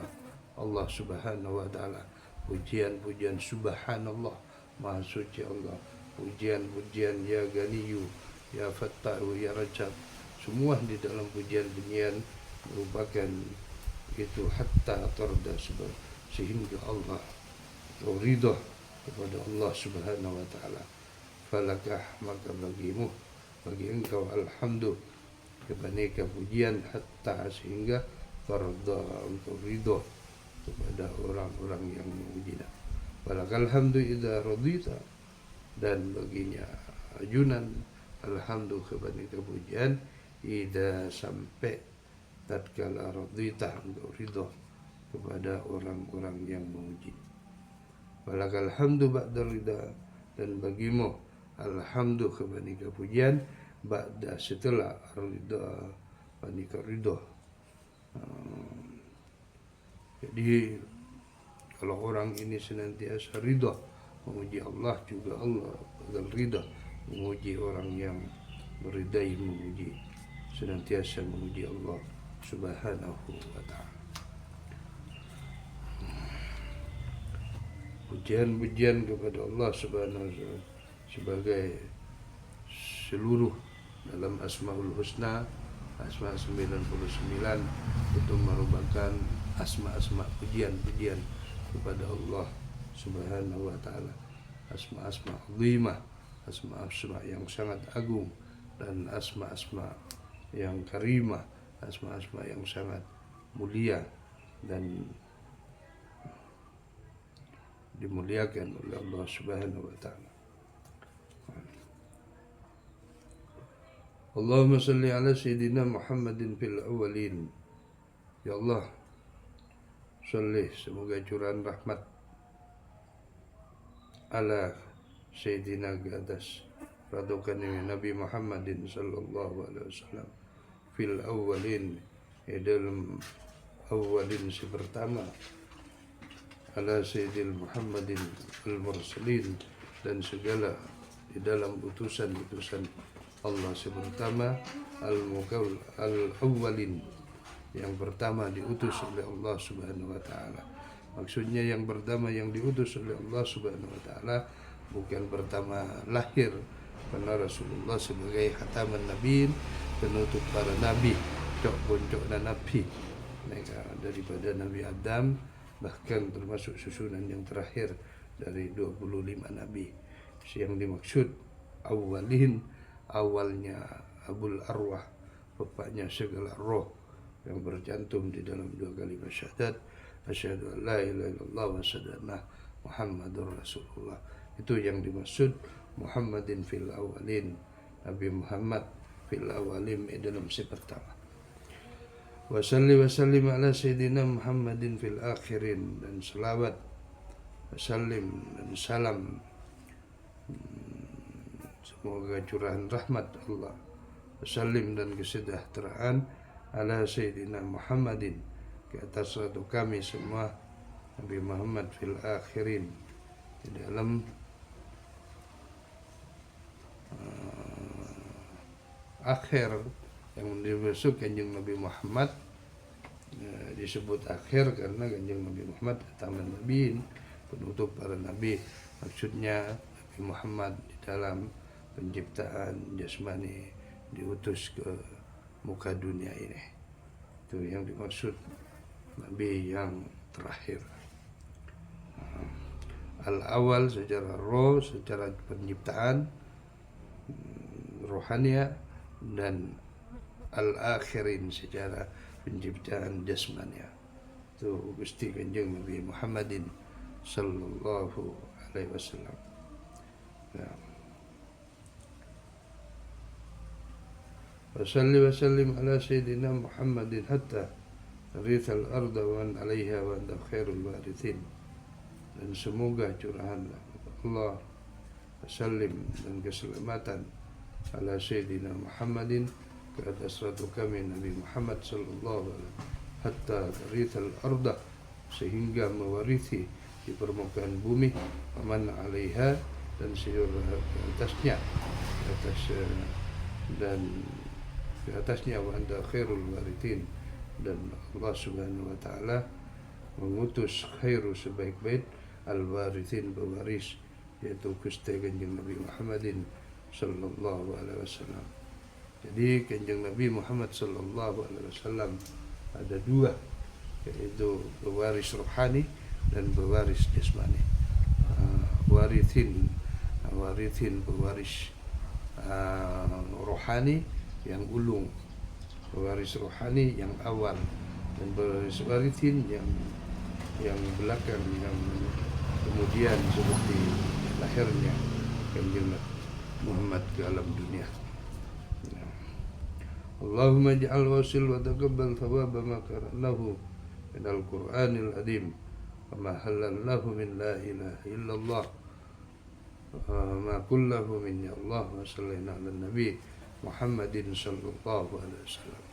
Allah subhanahu wa ta'ala, pujian-pujian subhanallah, maha suci Allah, pujian-pujian ya ganiyu, ya fattahu, ya rajab, semua di dalam pujian-pujian merupakan itu hatta tarda, sehingga Allah ridha kepada Allah subhanahu wa ta'ala. Falakah, maka bagimu, bagi engkau, alhamdu, kebanyakan pujian, hatta sehingga tarda, engkau ridha kepada orang-orang yang memujinya. Falakal hamdu idza radita, dan baginya ajunan alhamdu, kebanyakan pujian, idza sampai tatkala radita, engkau ridha kepada orang-orang yang memuji. Walakal hamdu ba'da ridha, dan bagimu alhamdu, kebanyakan pujian, ba'da setelah ridha, kebanyakan ridha. Jadi kalau orang ini senantiasa ridha memuji Allah, juga Allah bakal ridha memuji orang yang meridai memuji, senantiasa memuji Allah Subhanahu wa ta'ala. Pujian-pujian kepada Allah Subhanahu wa ta'ala sebagai seluruh dalam Asmaul Husna, Asma 99 itu merupakan asma-asma pujian-pujian kepada Allah Subhanahu wa ta'ala, asma-asma azimah, asma-asma yang sangat agung, dan asma-asma yang karimah, asma-asma yang sangat mulia dan dimuliakan oleh Allah Subhanahu wa ta'ala. Allahumma salli ala Sayyidina Muhammadin fil awwalin. Ya Allah, salli, semoga curahan rahmat ala Sayyidina ke atas radukan Nabi Muhammadin sallallahu alaihi wasallam fil awwalin, dalam awwalin si pertama, ala Sayyidil Muhammadin al-mursalin, dan segala di dalam utusan-utusan Allah si pertama, al-awwalin, yang pertama diutus oleh Allah Subhanahu wa ta'ala. Maksudnya yang pertama yang diutus oleh Allah Subhanahu wa ta'ala bukan pertama lahir, karena Rasulullah sebagai khataman nabiin, penutup para nabi, cok dan nabi, mereka daripada Nabi Adam, bahkan termasuk susunan yang terakhir dari 25 nabi. Yang dimaksud awalin, awalnya Abul Arwah, bapaknya segala roh yang bercantum di dalam dua kalimat syahadat, asyhadu an la ilaha illallah wa asyhadu anna Muhammadur Rasulullah. Itu yang dimaksud Muhammadin fil awalin, Nabi Muhammad fil awalin dalam si pertama. Wa salli wa sallim ala Sayyidina Muhammadin fil akhirin, dan selawat, salim dan salam, semoga curahan rahmat Allah, salim dan kesejahteraan ala Sayyidina Muhammadin, ke atas ratu kami semua Nabi Muhammad fil akhirin, di dalam akhir, yang dimaksud kanjeng Nabi Muhammad disebut akhir karena kanjeng Nabi Muhammad taman nabiin, penutup para nabi. Maksudnya Nabi Muhammad di dalam penciptaan jasmani diutus ke muka dunia ini. Itu yang dimaksud nabi yang terakhir. Al-awal secara roh, secara penciptaan rohania, dan al-akhirin secara penciptaan jasmania. Itu Gusti Kanjeng Nabi Muhammadin sallallahu alaihi wasallam. Wa salli wa sallim ala Sayyidina Muhammadin hatta tarithal arda wa man alaiha wa anta khairul warithin. Dan semoga curahan Allah, salim dan keselamatan ala Sayyidina Muhammadin, ke atas ratu kami Nabi Muhammad sallallahu alaihi wasallam, hatta tarithal arda, sehingga mewarisi di permukaan bumi, aman alaiha, dan seluruh atasnya, dan di atasnya, wa anta khairul warithin, dan Allah Subhanahu wa ta'ala mengutus khairu sebaik-baik al-warithin, pewaris, yaitu Gusti Kanjeng Nabi Muhammadin sallallahu alaihi wasallam. Jadi Kanjeng Nabi Muhammad sallallahu alaihi wasallam ada dua, yaitu pewaris rohani dan pewaris jasmani. Warithin pewaris rohani yang ulung, pewaris rohani yang awal, dan pewaris warithin yang belakang, yang kemudian seperti lahirnya Kanjeng Muhammad ke alam dunia. Allahumma ij'al wasil wa taqabbal thawaba ma qara'nahu min al-Qur'anil azim wa ma halallahu min la ilaha illallah ma kullahu min ya Allah, wa sallallahu ala nabi Muhammadin sallallahu alaihi wasallam.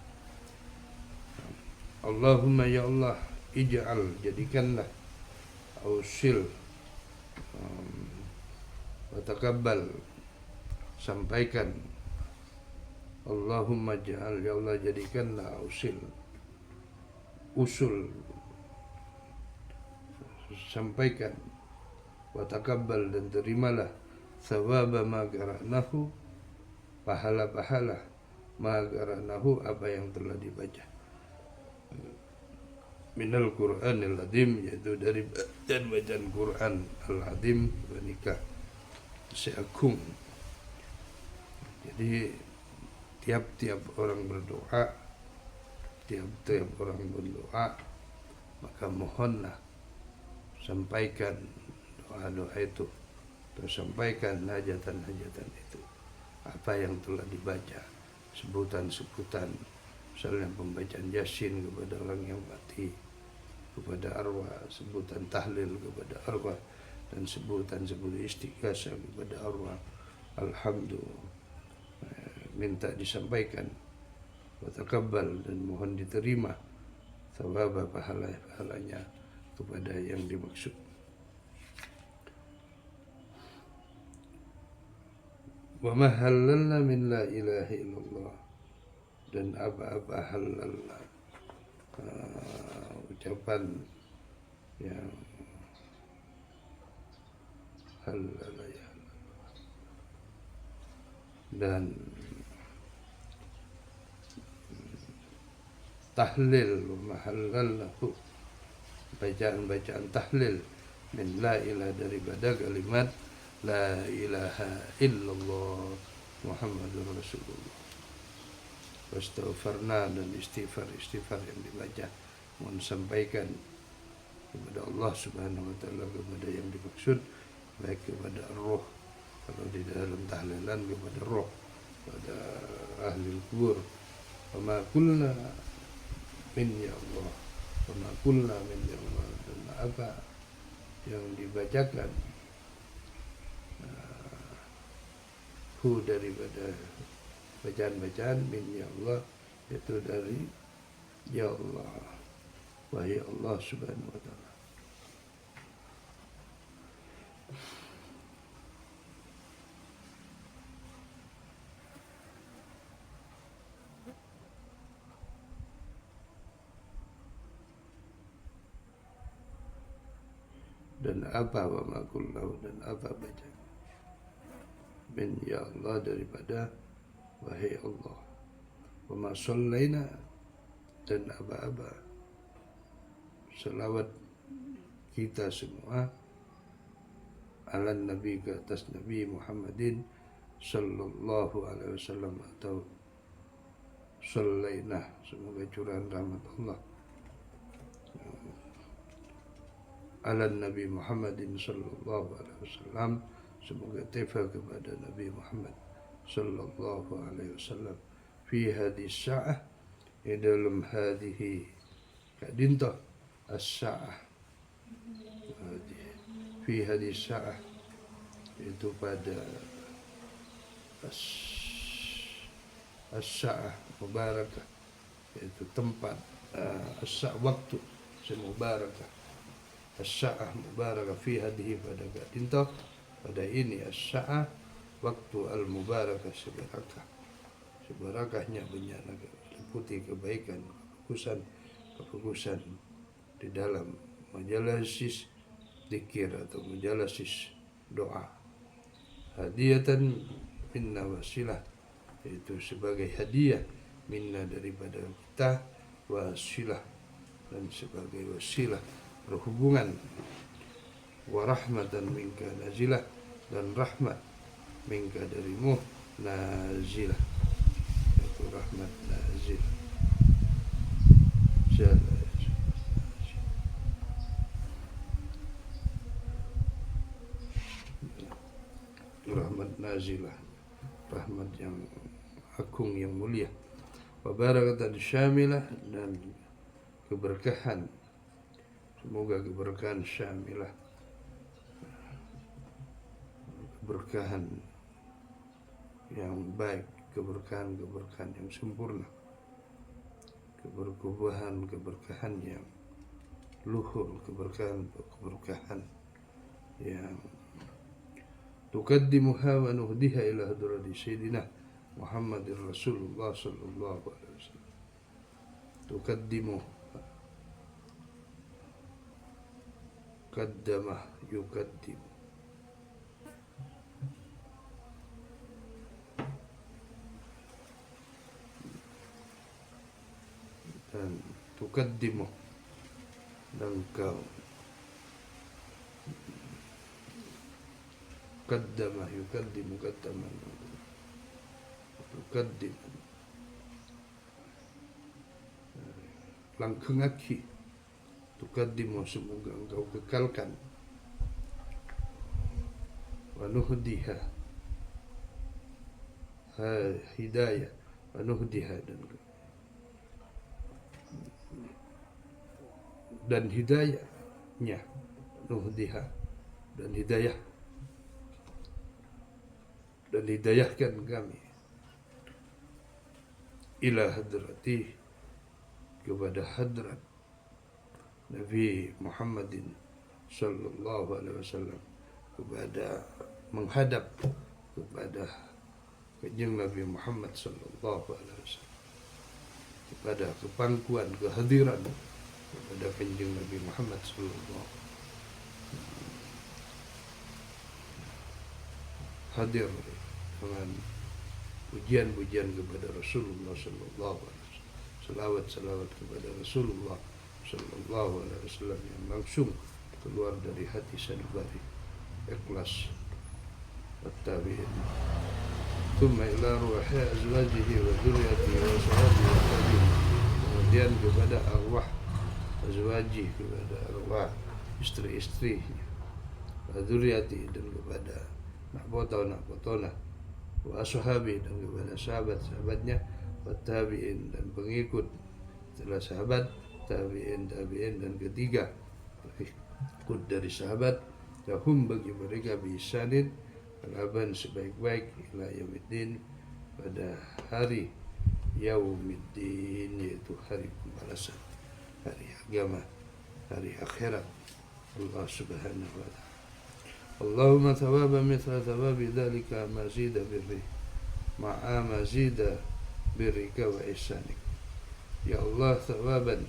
Allahumma ya Allah, ij'al, jadikanlah, ausil wa taqabbal, sampaikan. Allahumma ja'al, ya Allah jadikanlah usul sampaikan, wa taqabbal dan terimalah, thawaba ma qara'nahu, pahala-pahala ma qara'nahu apa yang telah dibaca, minal Qur'anil Azim, yaitu dari bacaan Quran Al-Azim, nikah si agung. Jadi tiap-tiap orang berdoa, maka mohonlah sampaikan doa-doa itu, terus sampaikan hajatan-hajatan itu, apa yang telah dibaca, sebutan-sebutan, misalnya pembacaan Yasin kepada orang yang mati, kepada arwah, sebutan tahlil kepada arwah, dan sebutan-sebutan istighasah kepada arwah, alhamdulillah, minta disampaikan, wa taqabbal dan mohon diterima, thawaba pahalanya kepada yang dimaksud. Wa ma halalna min la ilaha illallah, dan apa-apa halalna, ucapan yang halal ya, dan tahlil, wa mahallallahu, bacaan tahlil, min la ilaha, daripada kalimat la ilaha illallah Muhammadur Rasulullah. Wastaghfarna, dan istighfar yang dibaca, mohon sampaikan kepada Allah Subhanahu wa taala, kepada yang dimaksud, baik kepada roh, kalau di dalam tahlilan kepada roh, kepada ahli kubur. Wa ma qulna min ya Allah, wa ma qulna min ya Allah, dan apa yang dibacakan daripada bacaan-bacaan min ya Allah, itu dari ya Allah, wahai Allah Subhanahu wa taala. Dan apa wa ma kullahu, dan apa bacaan min ya Allah, daripada wahai Allah, wa ma sallaina, dan apa-apa selawat kita semua, ala nabi, ke atas Nabi Muhammadin sallallahu alaihi wasallam, atau sallaina, semoga curahan rahmat Allah ala Nabi Muhammadin sallallahu alaihi wasallam, semoga tifa kepada Nabi Muhammad sallallahu alaihi wasallam, fi hadhihi sa'ah, di dalam hadhihi kadinta as-sa'ah, fi hadhihi sa'ah, itu pada as-sa'ah mubarakah, yaitu tempat, as-sa'ah waktu semubarakah, as-sa'ah mubarakah, fi hadhihi, pada kadinta, pada ini as-sa'ah, waktu al-mubarakah, sebarakahnya benyana, liputi kebaikan, kefokusan di dalam majalisis zikir atau majalisis doa. Hadiyatan minna wasilah, yaitu sebagai hadiah, minna daripada kita, wasilah, dan sebagai wasilah berhubungan, wa rahmatan minka nazilah, dan rahmat minka darimu, nazilah, yaitu rahmat nazilah, rahmat nazilah, rahmat yang agung, yang mulia, wa barakatan syamilah, dan keberkahan, semoga keberkahan syamilah, keberkahan yang baik, keberkahan yang sempurna, keberkahan yang luhur, keberkahan yang tukaddimuha wa nuhdiha ila hadrati sayyidina Muhammadir Rasulullah sallallahu alaihi wasallam. Tukaddimu, qaddama yukaddimu. Dan tukaddimu, dan kau qaddama yukaddimu, qaddama tukaddimu, langgengake, tukaddimu, semoga engkau kekalkan, wa nuhdiha, hidayah, wa nuhdiha, dan hidayahnya, nuhdiha, dan hidayah, dan hidayahkan kami ila hadrati, kepada hadrat Nabi Muhammadin sallallahu alaihi wasallam, kepada menghadap kepada kanjeng Nabi Muhammad sallallahu alaihi wasallam, kepada kepangkuan kehadiran kepada kanjeng Nabi Muhammad sallallahu hadir dengan pujian-pujian kepada Rasulullah sallallahu alaihi wasallam, salawat-salawat kepada Rasulullah sallallahu alaihi wasallam yang langsung keluar dari hati sanubari ikhlas at-tabi'in. Thumma ila ruhi azwajihi wa dzurriyyatihi wa sahbihi wa tabi'in. Kemudian kepada arwah azwaji, kepada arwah istri-istrinya, wa dzurriyyatihi, dan kepada nakbotona, wa ashabi, dan kepada sahabat-sahabatnya, wa tabi'in, dan pengikut setelah sahabat, tabi'in, dan ketiga pengikut dari sahabat, lahum, bagi mereka, bisanin, alaban sebaik-baik, ila yaumiddin, pada hari yaumiddin, yaitu hari pembalasan, hari agama, hari akhirat Allah subhanahu wa ta'ala. Allahumma thawaban mithla thawabi dhalika mazida birri ma'a mazida birrika wa ihsanik. Ya Allah, thawaban,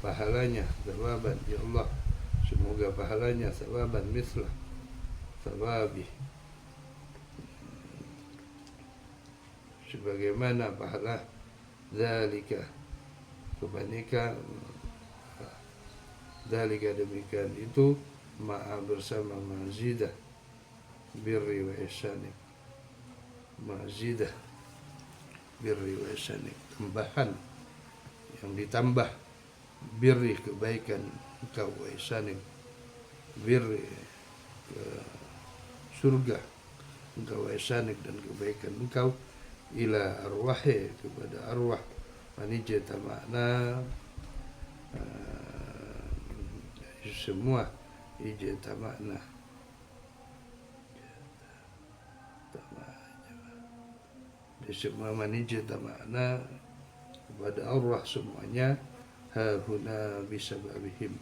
pahalanya, thawaban, ya Allah, semoga pahalanya thawaban mithla thawabi, sebagaimana pahala dzalika, kebanyakan dzalika, demikian itu, ma'a, bersama, mazidah birri wa ihsanik, mazidah birri wa ihsanik, tambahan yang ditambah, birri, kebaikan engkau, wa ihsanik, birri, ke surga engkau, wa ihsanik, dan kebaikan engkau, ila arwahi, kepada arwah, manijata makna, semua ijata makna, semua manijata makna, kepada arwah semuanya, hahuna bisababihim,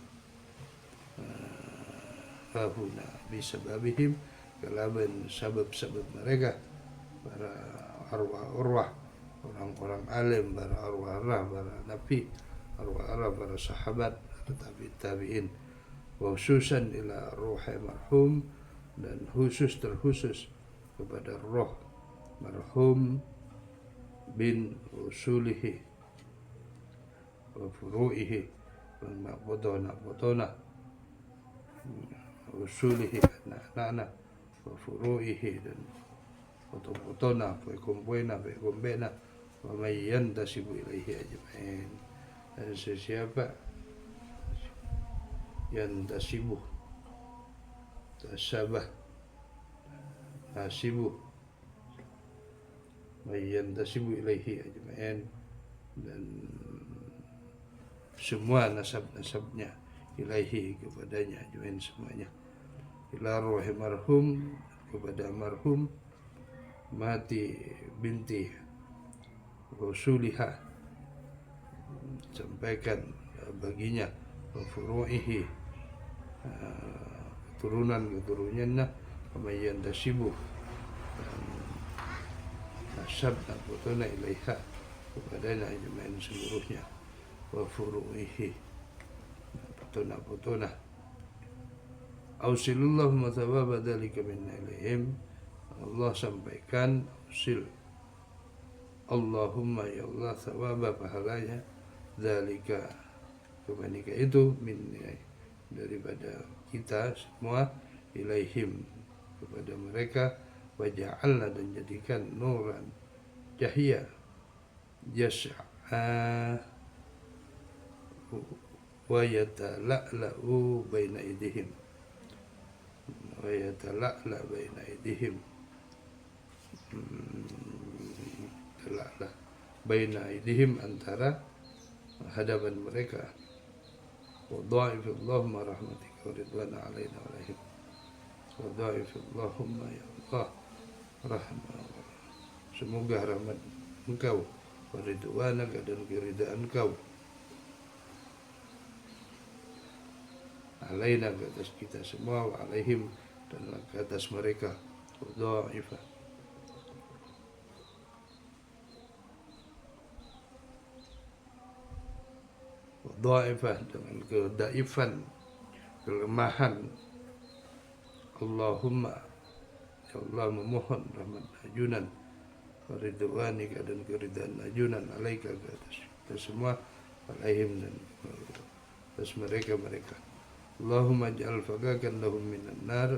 hahuna bisababihim, kelaban sabab-sabab mereka, para arwah-arwah, orang-orang alim, para arwah-arwah, para nabi, arwah-arwah, para sahabat, tabi'in, wa khususan ila ruhi marhum, dan terkhusus kepada roh marhum bin usulihi wa furu'ihi wa ma'budona usulihi, anak-anak, wa furu'ihi, dan potong-potona, pekumpuena, wa mayyan tasibu ilaihi ajma'in, dan sesiapa yang tasibu, tasabah, nasibu, mayyan tasibu ilaihi ajma'in, dan semua nasab-nasabnya, ilaihi, kepadanya, ajma'in, semuanya, ila ruhi marhum, kepada marhum mati binti Rasuliha, sampaikan baginya, wa furu'ihi, keturunannya, Pemayan dasibu dan nasab dan putuna ilaiha kepadanya ajmain seluruhnya wa furu'ihi putuna ausilullahu thawaba dzalika minna ilaihim. Allah sampaikan ausil Allahumma ya Allah thawaba pahalanya dzalika kebanika itu minna daripada kita semua ilaihim kepada mereka waja'alna dan jadikan nuran cahaya yas'a wa yatala'la'u baina aydihim wa yatala'la baina aydihim tala'la baina aydihim antara hadapan mereka wa dha'ifallahumma rahmatika wa ridwana alaina wa alaihim wa dha'ifallahumma ya Allah rahmah semoga rahmat engkau wa ridwanaka dan keridaan engkau alaina ke atas kita semua wa alaihim dan ke atas mereka dha'ifah dha'ifah dengan kedaifan kelemahan. Allahumma ya Allah memohon rahmat ajunan ridwanika dan keridhaan ajunan alaika ke atas kita semua alaihim dan atas mereka. Allahumma ij'al fakakan lahum minan nar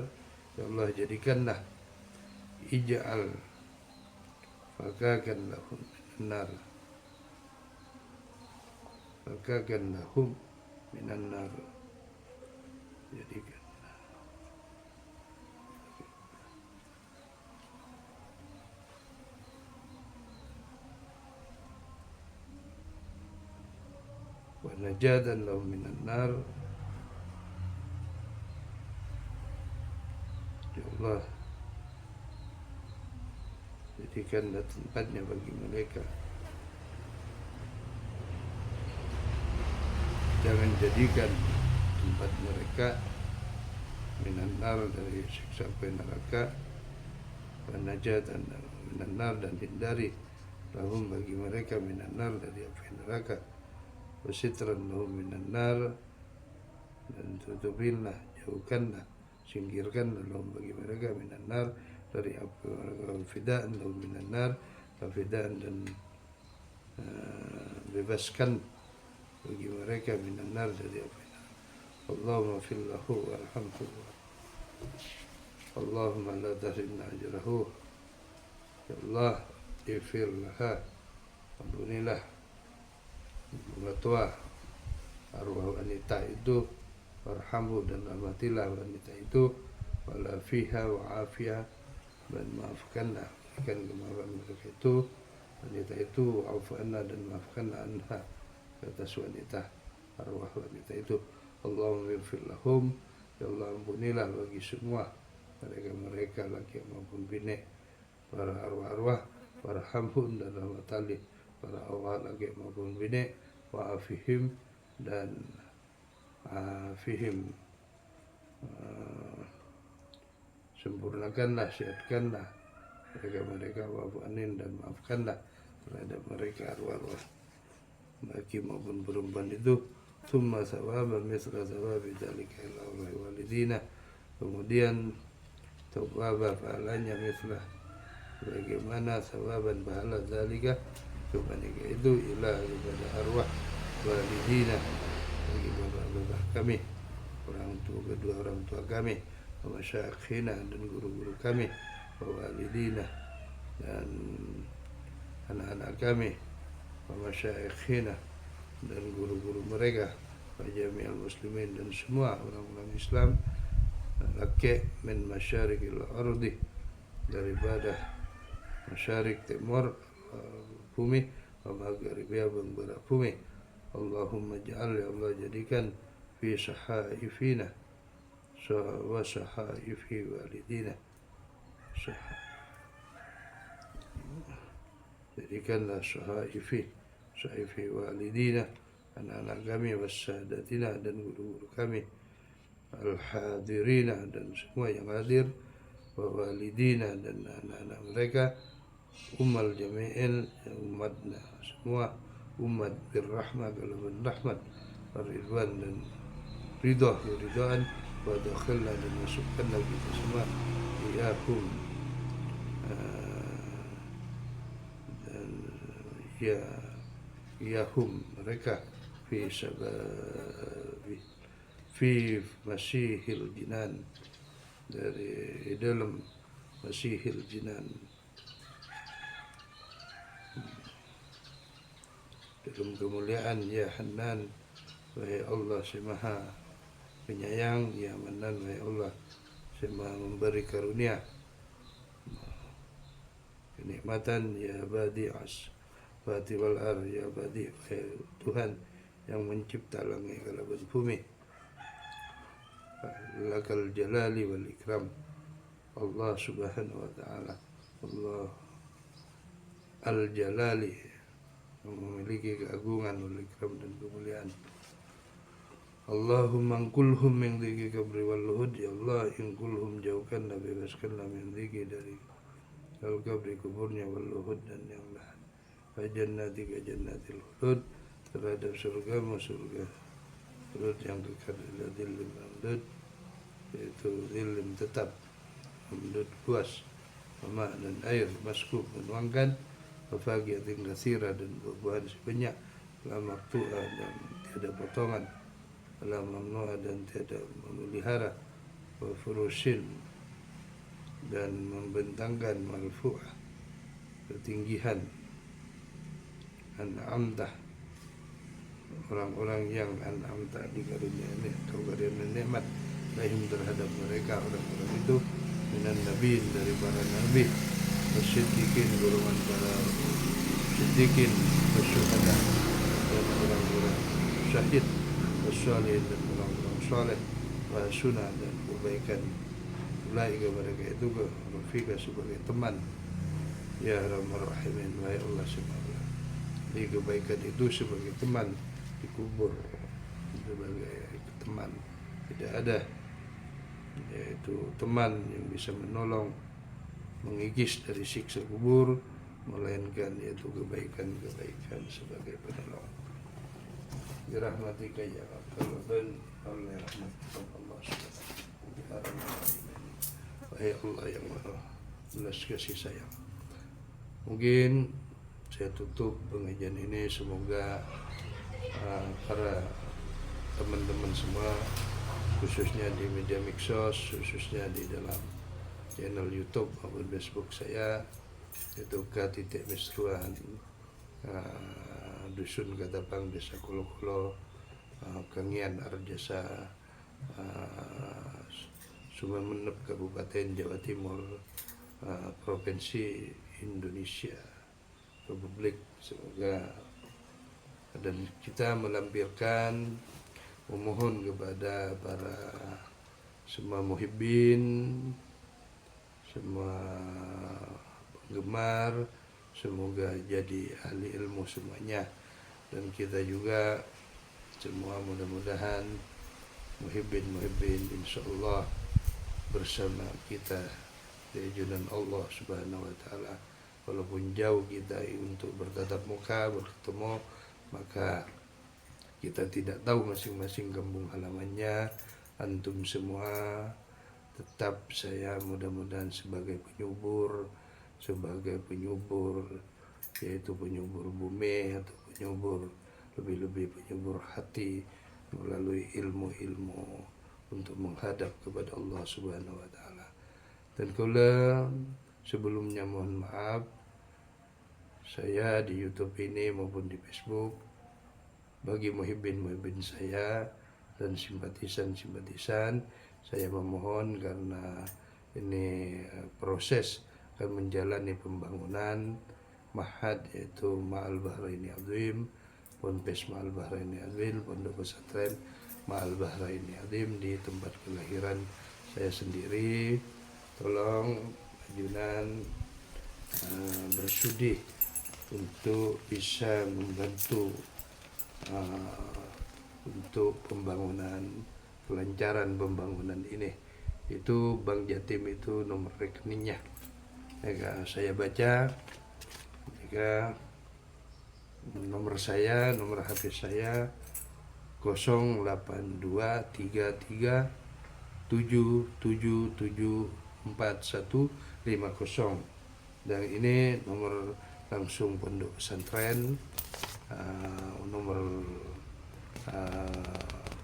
ya Allah jadikanlah ij'al fakakan lahum minan nar fakakan lahum minan nar jadikan wa najatan lahum minan nar ya Allah jadikanlah tempatnya bagi mereka, jangan jadikan tempat mereka minan nar dari siksa api neraka wa najatan minan nar dan hindari lahum bagi mereka minan nar dari api neraka wa sitran lahum minan nar dan tutupinlah jauhkanlah singkirkanlah lahum bagi mereka minan nar dari api neraka fidaan lahum minan nar fidaan dan bebaskan bagi mereka minan nar dari api neraka. Allahumma fil lahu warhamhu Allahumma la tahrimna ajrahu ya Allah ifir laha ampunilah tua arwah wanita itu warhamhu dan rahmatilah wanita itu wala fiha wa afiyah dan maafkanlah berikan kemaafan mereka itu wanita itu wa'afu'anna dan maafkanlah anha atas wanita arwah wanita itu. Allahumma ighfir lahum ya Allah ampunilah bagi semua mereka laki maupun bini para arwah warhamhum dan rahmatali para arwah laki maupun bini wa'afihim dan afihim sempurnakanlah sehatkanlah mereka wa'afu'anin dan maafkanlah terhadap mereka arwah laki maupun perempuan itu. Thumma thawaba mithla thawabi dzalika ila walidina kemudian thawaba pahalanya mithla bagaimana thawaban pahala dzalika kepada itu ila kepada arwah walidina bagi bapak-bapak kami kedua orang tua kami wa masyayikhina dan guru-guru kami wa walidina dan anak-anak kami wa masyayikhina dan guru-guru mereka wa jami'al muslimin dan semua orang-orang Islam laki min masyarikil ardi daripada masyarik timur bumi wa maghribiyah barat bumi. Allahumma ja'al ya Allah jadikan fi sahaifina wa sahaifi walidina jadikanlah sahaifi walidina anak-anak kami wassadatina dan guru-guru kami al-hadirina dan semua yang hadir wa walidina, dan anak-anak mereka, ummal jami'il, umatnya semua, umat birrahmah, kalaban rahmat, ridwan dan ridha, ridhaan, wa dakhilna, dan masukkanlah kita semua, iyahum, dan ya iyahum mereka, fi sababi, fi masihil jinan, dari dalam masihil jinan, dalam kemuliaan, ya Hanan, wahai Allah si Maha Penyayang, ya Manan, wahai Allah si Maha memberi karunia, kenikmatan, ya Badi'as Fati wal ar, ya Badi', wahai Tuhan yang mencipta langit dan bumi, lakal jalali wal ikram, Allah subhanahu wa ta'ala, Allah al-jalali, yang memiliki keagungan, wal ikram, dan kemuliaan. Allahumma kulhum min dhiki kabri wal luhud, ya Allah, kulhum, jauhkanlah, bebaskanlah, min dhiki, dari al-kabri, kuburnya, wal luhud, dan yang lain, fa jannati, ka jannatil khulud, terhadap surgamu, surga khulud yang kekal, ila dhillim mamdud, yaitu dhillim tetap, mamdud luas, sama dan air, maskub menuangkan, wafagiatin katsira, dan buah-buahan sebanyak, la maqtu'ah, dan tiada potongan, la mamnu'ah, dan tiada memelihara, wa furushin, dan membentangkan, marfu'ah, ketinggihan, an'amtah, orang-orang yang an'amta, dikaruniai atau karunia nikmat, lahim, terhadap mereka, orang-orang itu, minan nabiin, dari para nabi, wasiddiqin, golongan para siddiqin, wasyuhada, dan orang-orang syahid, wassalihin, dan orang-orang saleh, wahasuna, dan kebaikan, ulaika, mereka itu, ke rafiqa, sebagai teman, ya Rahman Rahimin, wahai Allah subhanahu. Di kebaikan itu sebagai teman, dikubur sebagai teman, tidak ada yaitu teman yang bisa menolong, mengikis dari siksa kubur, melainkan yaitu kebaikan-kebaikan sebagai penolong. Birahmatika ya Rabbal, oleh rahmat Allah subhanahu. Wahai Allah yang maha belas kasih sayang. Mungkin saya tutup pengajian ini, semoga para teman-teman semua, khususnya di media Mixos, khususnya di dalam channel YouTube maupun Facebook saya, yaitu K.Misruan, Dusun Katapang, Desa Kulo-Kulo, Kangian Arjasa, Sumeneb, Kabupaten Jawa Timur, Provinsi Indonesia Republik. Semoga, dan kita melampirkan, memohon kepada para semua muhibbin, semua penggemar, semoga jadi ahli ilmu semuanya, dan kita juga semua mudah-mudahan muhibbin insyaallah bersama kita di junjungan Allah subhanahu wa ta'ala. Walaupun jauh kita untuk bertatap muka, bertemu, maka kita tidak tahu masing-masing kampung halamannya. Antum semua tetap saya mudah-mudahan sebagai penyubur, yaitu penyubur bumi atau penyubur, lebih-lebih penyubur hati melalui ilmu-ilmu untuk menghadap kepada Allah subhanahu wa ta'ala. Dan kalau sebelumnya mohon maaf, saya di YouTube ini maupun di Facebook, bagi muhibbin saya dan simpatisan, saya memohon, karena ini proses akan menjalani pembangunan Mahad, yaitu Ma'al Bahraini Azim, Ponpes Ma'al Bahraini Azim, Pondok Pesantren Ma'al Bahraini Azim, di tempat kelahiran saya sendiri. Tolong ajunan bersudi untuk bisa membantu untuk pembangunan, kelancaran pembangunan ini, itu Bank Jatim itu nomor rekeningnya. Jika saya baca, jika nomor HP saya 082337774150, dan ini nomor langsung pondok pesantren, nomor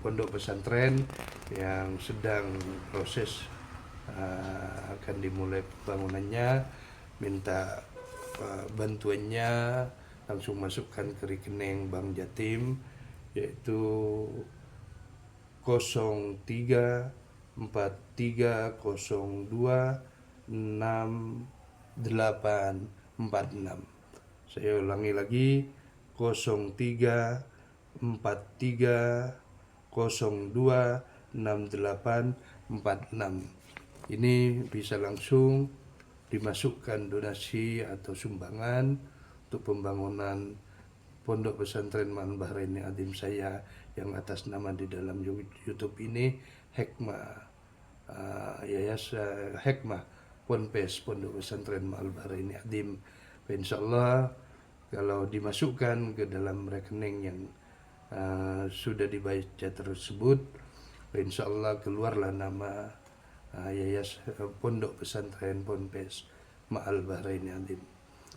pondok pesantren yang sedang proses akan dimulai pembangunannya. Minta bantuannya, langsung masukkan ke rekening Bank Jatim, yaitu 0343026846. Saya ulangi lagi, 0343026846. Ini bisa langsung dimasukkan donasi atau sumbangan untuk pembangunan Pondok Pesantren Ma'al Bahraini Azim saya yang atas nama di dalam YouTube ini Hikmah, Yayasan Hikmah Ponpes Pondok Pesantren Ma'al Bahraini Azim. Insyaallah kalau dimasukkan ke dalam rekening yang sudah dibaca tersebut, insyaallah keluarlah nama Yayasan Pondok Pesantren Ponpes Ma'al Bahraini Azim.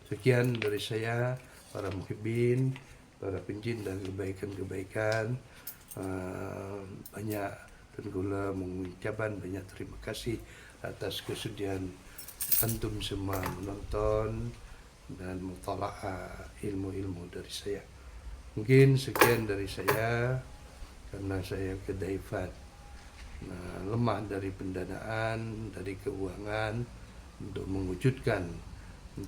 Sekian dari saya, para muhibbin, para pencinta kebaikan-kebaikan. Banyak tenggula mengucapkan banyak terima kasih atas kesediaan antum semua menonton dan mutalaah ilmu-ilmu dari saya. Mungkin sekian dari saya, karena saya kedaifan, lemah dari pendanaan, dari keuangan untuk mewujudkan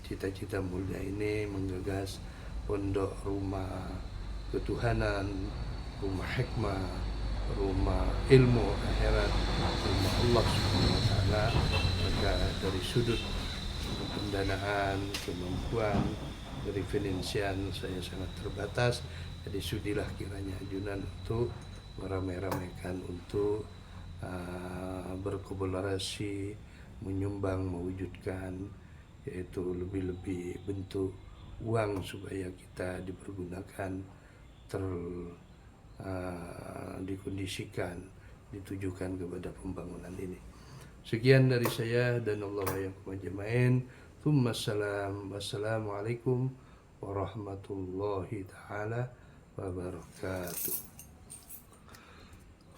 cita-cita mulia ini, menggagas pondok rumah ketuhanan, rumah hikmah, rumah ilmu akhirat, rumah Allah Subhanahu wa taala. Maka dari sudut pendanaan, kemampuan dari finansial saya sangat terbatas. Jadi sudilah kiranya ajunan untuk meramai-ramaikan untuk berkolaborasi, menyumbang, mewujudkan, yaitu lebih-lebih bentuk uang supaya kita dipergunakan, dikondisikan, ditujukan kepada pembangunan ini. Sekian dari saya, dan Allah yakum ajma'in. Wassalamualaikum warahmatullahi taala wabarakatuh.